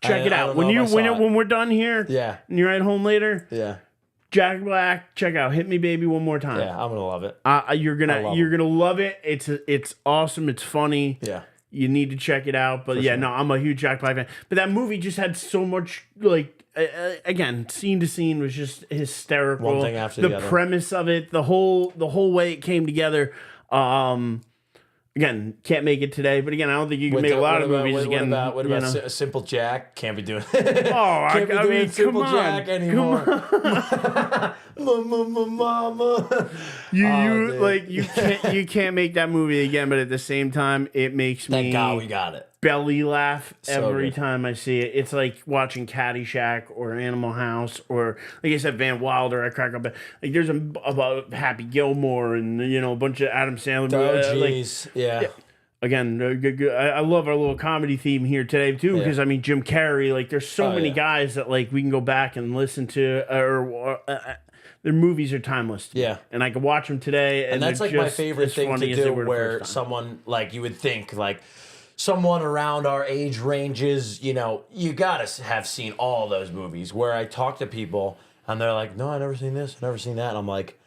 Speaker 2: check it out when we're done here.
Speaker 1: Yeah,
Speaker 2: and you're at home later.
Speaker 1: Yeah.
Speaker 2: Jack Black, check out "Hit Me, Baby, One More Time."
Speaker 1: Yeah, I'm gonna love it.
Speaker 2: You're gonna love it. It's awesome. It's funny.
Speaker 1: Yeah,
Speaker 2: you need to check it out. But no, I'm a huge Jack Black fan. But that movie just had so much like again, scene to scene was just hysterical.
Speaker 1: One thing after the other.
Speaker 2: The premise of it, the whole way it came together. Again, can't make it today, but again, I don't think you can make a lot of movies again.
Speaker 1: What about Simple Jack? Can't be doing it.
Speaker 2: I mean,
Speaker 1: Simple
Speaker 2: come
Speaker 1: Jack
Speaker 2: on.
Speaker 1: anymore. Mama.
Speaker 2: You can't make that movie again, but at the same time, it makes me
Speaker 1: Thank God we got it.
Speaker 2: Belly laugh every
Speaker 1: good.
Speaker 2: time I see it. It's like watching Caddyshack or Animal House or, like I said, Van Wilder. I crack up. Like there's about Happy Gilmore and a bunch of Adam Sandler.
Speaker 1: Oh jeez, yeah.
Speaker 2: Again, I love our little comedy theme here today too, because I mean Jim Carrey. Like there's so many guys that like we can go back and listen to, or their movies are timeless.
Speaker 1: Yeah,
Speaker 2: and I can watch them today,
Speaker 1: and that's like my favorite thing to do. Where someone like you would think like. Someone around our age ranges, you gotta have seen all those movies. Where I talk to people and they're like, "No, I never seen this, I never seen that." And I'm like,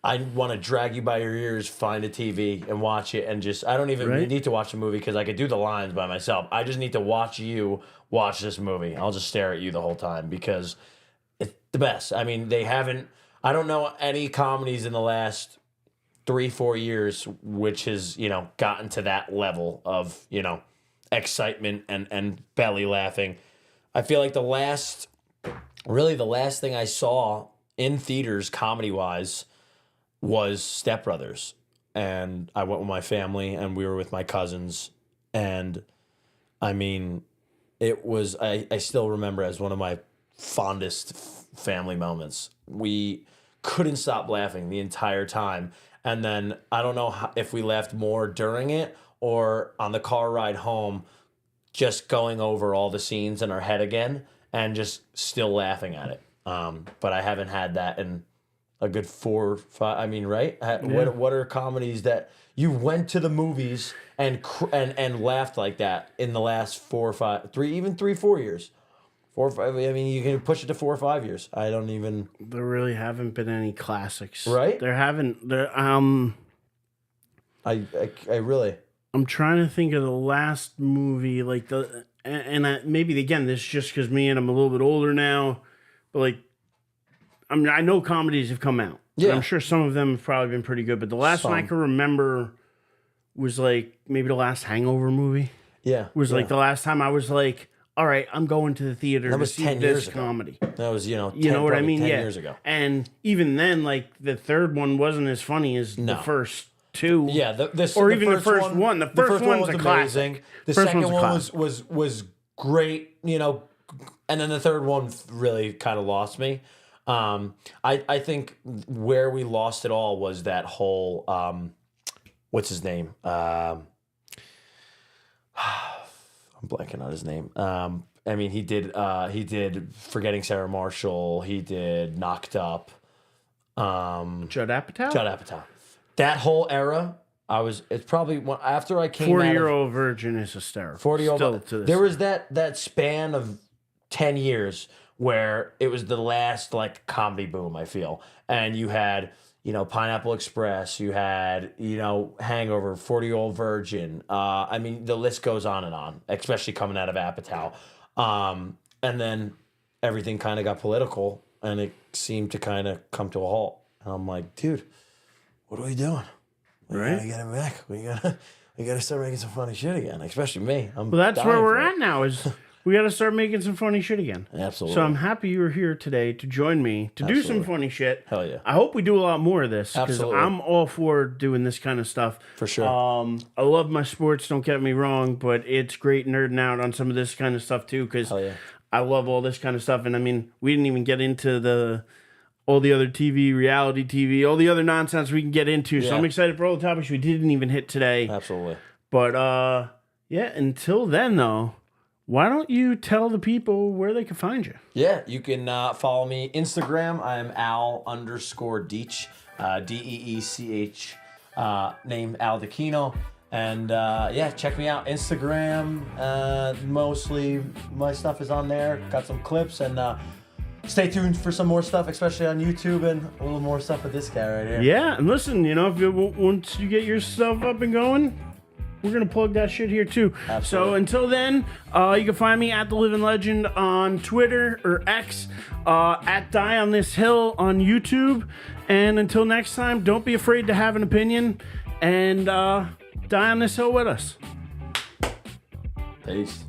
Speaker 1: I want to drag you by your ears, find a TV and watch it, and I don't even need to watch a movie because I could do the lines by myself. I just need to watch you watch this movie. I'll just stare at you the whole time because it's the best. I mean, I don't know any comedies in the last 3-4 years which has gotten to that level of excitement and belly laughing. I feel like the last thing I saw in theaters comedy wise was Step Brothers, and I went with my family and we were with my cousins, and I mean it was I still remember as one of my fondest family moments. We couldn't stop laughing the entire time. And then I don't know if we laughed more during it or on the car ride home, just going over all the scenes in our head again and just still laughing at it. But I haven't had that in a good 4 or 5. I mean, right? Yeah. What are comedies that you went to the movies and laughed like that in the last 4 or 5, 3-4 years? 4 or 5. I mean, you can push it to 4 or 5 years. I don't even.
Speaker 2: There really haven't been any classics,
Speaker 1: right?
Speaker 2: There haven't.
Speaker 1: I really.
Speaker 2: I'm trying to think of the last movie maybe again this is just because I'm a little bit older now, but like, I know comedies have come out. Yeah, I'm sure some of them have probably been pretty good, but the last one I can remember was like maybe the last Hangover movie.
Speaker 1: Yeah,
Speaker 2: like the last time I was like, all right, I'm going to the theater to see this comedy.
Speaker 1: That was, 10 years ago.
Speaker 2: And even then, like, the third one wasn't as funny as the first two.
Speaker 1: Yeah,
Speaker 2: the first one. The first one's a classic.
Speaker 1: The second one was great, and then the third one really kind of lost me. I think where we lost it all was that whole, what's his name? blanking on his name. I mean, he did Forgetting Sarah Marshall. He did Knocked Up.
Speaker 2: Judd Apatow?
Speaker 1: Judd Apatow. That whole era, it's probably after I came
Speaker 2: 40-year-old virgin is hysterical.
Speaker 1: 40-year-old. There was that span of 10 years where it was the last like comedy boom, I feel. And you had, Pineapple Express, you had, Hangover, 40-Year-Old Virgin. I mean, the list goes on, especially coming out of Apatow. And then everything kind of got political and it seemed to kind of come to a halt. And I'm like, dude, what are we doing? We gotta get it back. We gotta start making some funny shit again, especially me.
Speaker 2: Well, that's where we're at now is we got to start making some funny shit again.
Speaker 1: Absolutely.
Speaker 2: So I'm happy you're here today to join me to do some funny shit.
Speaker 1: Hell yeah.
Speaker 2: I hope we do a lot more of this because I'm all for doing this kind of stuff.
Speaker 1: For sure.
Speaker 2: I love my sports, don't get me wrong, but it's great nerding out on some of this kind of stuff too because I love all this kind of stuff. And I mean, we didn't even get into all the other TV, reality TV, all the other nonsense we can get into. So I'm excited for all the topics we didn't even hit today.
Speaker 1: Absolutely.
Speaker 2: But until then though, why don't you tell the people where they can find you?
Speaker 1: Yeah, you can follow me Instagram. I am Al_Deech, Deech, name Al DeChino. And check me out. Instagram, mostly my stuff is on there. Got some clips and stay tuned for some more stuff, especially on YouTube and a little more stuff with this guy right here.
Speaker 2: Yeah, and listen, once you get your stuff up and going, we're going to plug that shit here too.
Speaker 1: Absolutely.
Speaker 2: So until then, you can find me at The Living Legend on Twitter or X, at Die on This Hill on YouTube. And until next time, don't be afraid to have an opinion and die on this hill with us.
Speaker 1: Peace.